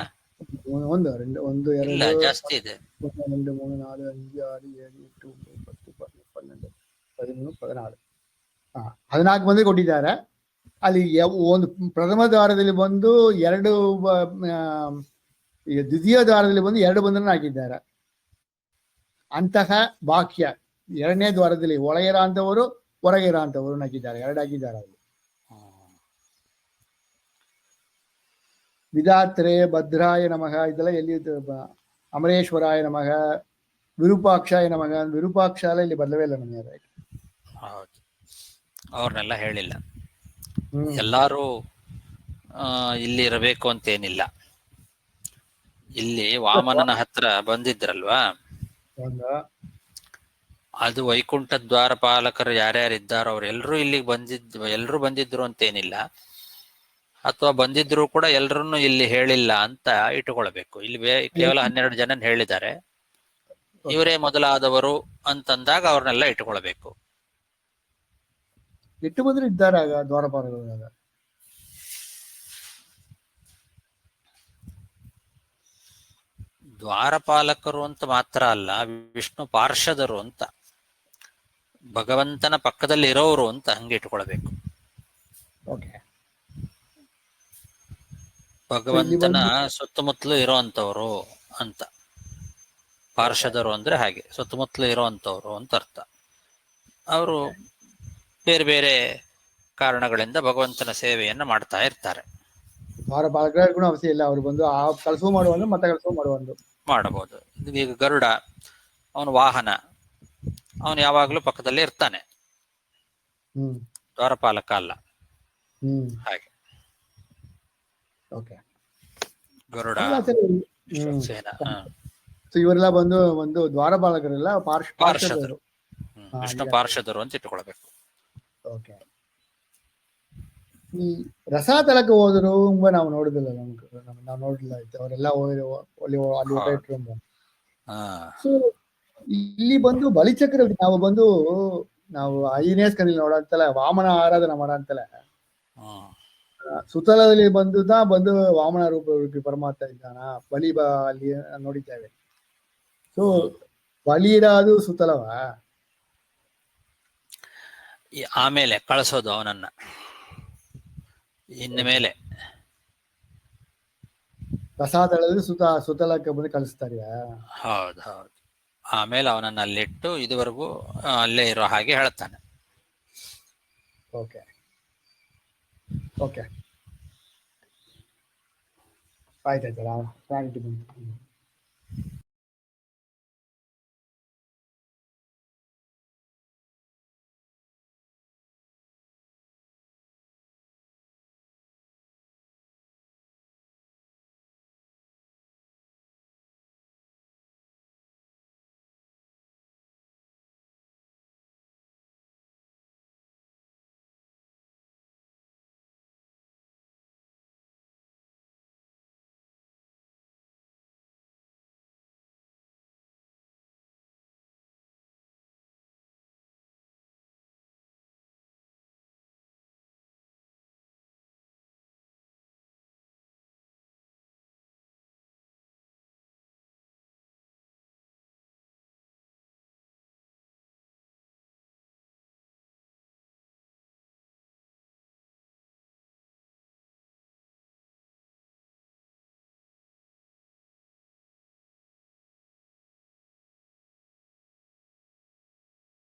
[SPEAKER 6] ಒಂದು ಎರಡು ಒಂದು
[SPEAKER 1] ಇಲ್ಲ,
[SPEAKER 6] ಎರಡು
[SPEAKER 1] ಜಾಸ್ತಿ ಇದೆ.
[SPEAKER 6] 1 2 3 4 5 6 7 8 9 10 11 12 13 14 14 ಮಂದಿ ಕೊಟ್ಟಿದ್ದಾರೆ. ಅಲ್ಲಿ ಒಂದು ಪ್ರಥಮ ದ್ವಾರದಲ್ಲಿ ಬಂದು 2 ಈಗ ದ್ವಿತೀಯ ದ್ವಾರದಲ್ಲಿ ಬಂದು 2 ಬಂಧನ ಹಾಕಿದ್ದಾರೆ. ಅಂತಹ ವಾಕ್ಯ 2ನೇ ದ್ವಾರದಲ್ಲಿ ಒಳಗಿರ ಅಂತವರು ಹೊರಗಿರ ಅಂತವರು ಹಾಕಿದ್ದಾರೆ, 2 ಹಾಕಿದ್ದಾರೆ ಅಲ್ಲಿ. ವಿಧಾತ್ರೆ ಭದ್ರಾಯ ನಮಃ ಇದೆಲ್ಲ ಎಲ್ಲಿ ಅಮರೇಶ್ವರಾಯ ನಮಃ, ವಿರೂಪಾಕ್ಷಾಯ ನಮಃ. ವಿರೂಪಾಕ್ಷ ಎಲ್ಲ ಇಲ್ಲಿ ಬದಲವೇ ಇಲ್ಲ ನಮಗೆ.
[SPEAKER 1] ಹೌದು, ಅವ್ರನ್ನೆಲ್ಲ ಹೇಳಿಲ್ಲ. ಎಲ್ಲಾರು ಇಲ್ಲಿ ಇರಬೇಕು ಅಂತೇನಿಲ್ಲ. ಇಲ್ಲಿ ವಾಮನನ ಹತ್ರ ಬಂದಿದ್ರಲ್ವಾ, ಅದು ವೈಕುಂಠ ದ್ವಾರಪಾಲಕರು ಯಾರ್ಯಾರಿದ್ದಾರೋ ಅವ್ರೆಲ್ರೂ ಇಲ್ಲಿಗೆ ಎಲ್ರೂ ಬಂದಿದ್ರು ಅಂತೇನಿಲ್ಲ. ಅಥವಾ ಬಂದಿದ್ರು ಕೂಡ ಎಲ್ರನ್ನು ಇಲ್ಲಿ ಹೇಳಿಲ್ಲ ಅಂತ ಇಟ್ಟುಕೊಳ್ಬೇಕು. ಇಲ್ಲಿ ಕೇವಲ 12 ಜನ ಹೇಳಿದ್ದಾರೆ, ಇವರೇ ಮೊದಲಾದವರು ಅಂತಂದಾಗ ಅವ್ರನ್ನೆಲ್ಲ ಇಟ್ಟುಕೊಳ್ಬೇಕು.
[SPEAKER 6] ಎಷ್ಟು ಬಂದ್ರೆ ಇದ್ದಾರೆ ಆಗ ದ್ವಾರಪಾಲಕರು?
[SPEAKER 1] ದ್ವಾರಪಾಲಕರು ಅಂತ ಮಾತ್ರ ಅಲ್ಲ, ವಿಷ್ಣು ಪಾರ್ಷದರು ಅಂತ, ಭಗವಂತನ ಪಕ್ಕದಲ್ಲಿ ಇರೋರು ಅಂತ ಹಂಗೆ ಇಟ್ಕೊಳ್ಬೇಕು. ಭಗವಂತನ ಸುತ್ತಮುತ್ತಲು ಇರೋಂಥವ್ರು ಅಂತ. ಪಾರ್ಷದರು ಅಂದ್ರೆ ಹಾಗೆ ಸುತ್ತಮುತ್ತಲು ಇರೋಂಥವ್ರು ಅಂತ ಅರ್ಥ. ಅವರು ಬೇರೆ ಬೇರೆ ಕಾರಣಗಳಿಂದ ಭಗವಂತನ ಸೇವೆಯನ್ನ ಮಾಡ್ತಾ ಇರ್ತಾರೆ.
[SPEAKER 6] ದ್ವಾರಪಾಲಕರು ಅವಶ್ಯ ಇಲ್ಲ, ಅವರು ಬಂದು ಆ ಕೆಲಸ ಮಾಡುವಂದು ಮತ್ತೆ ಕೆಲಸ ಮಾಡುವಂದು
[SPEAKER 1] ಮಾಡಬಹುದು. ಈಗ ಗರುಡ ಅವನ ವಾಹನ, ಅವನು ಯಾವಾಗ್ಲೂ ಪಕ್ಕದಲ್ಲೇ ಇರ್ತಾನೆ, ದ್ವಾರಪಾಲಕ ಅಲ್ಲ. ಹಾಗೆ ಗರುಡ ಸೇನ
[SPEAKER 6] ಇವರೆಲ್ಲ ಬಂದು ಒಂದು ದ್ವಾರಪಾಲಕರೆಲ್ಲ
[SPEAKER 1] ಪಾರ್ಷದರು, ವಿಷ್ಣು ಪಾರ್ಷದರು ಅಂತ ಇಟ್ಕೊಳ್ಬೇಕು.
[SPEAKER 6] ಓಕೆ. ಈ ರಸಾತಲಕ್ಕೆ ಹೋದ್ರು ನಾವು ನೋಡುದಿಲ್ಲ, ನಾವು ನೋಡಿಲ್ಲ ಆಯ್ತು, ಅವರೆಲ್ಲ ಅಲ್ಲಿ ಊಟ ಇಟ್ಕೊಂಡು. ಇಲ್ಲಿ ಬಂದು ಬಲಿಚಕ್ರ ನಾವು ಆಂಜನೇಯ ಸ್ಕಂದಲ್ಲಿ ನೋಡಂತಲ್ಲ, ವಾಮನ ಆರಾಧನೆ ಮಾಡಂತಲ್ಲ, ಸುತಲದಲ್ಲಿ ಬಂದು ವಾಮನ ರೂಪ ಪರಮಾತ್ಮ ಇದ್ದಾನ. ಬಲಿ ಅಲ್ಲಿ ನೋಡಿದ್ದೇವೆ. ಸೊ ಬಲಿ ಇರೋದು ಸುತಲವ,
[SPEAKER 1] ಆಮೇಲೆ ಕಳಿಸೋದು ಅವನನ್ನ ಇನ್ನು ಮೇಲೆ
[SPEAKER 6] ಪ್ರಸಾದಗಳಲ್ಲಿ ಸುತಲಕ್ಕೆ ಬಂದು ಕಳಿಸ್ತಾರೆ.
[SPEAKER 1] ಹೌದು ಹೌದು. ಆಮೇಲೆ ಅವನನ್ನ ಅಲ್ಲಿಟ್ಟು ಇದುವರೆಗೂ ಅಲ್ಲೇ ಇರೋ ಹಾಗೆ ಹೇಳ್ತಾನೆ.
[SPEAKER 6] Okay okay, ಆಯ್ತಾಯ್ತಲ್ಲ.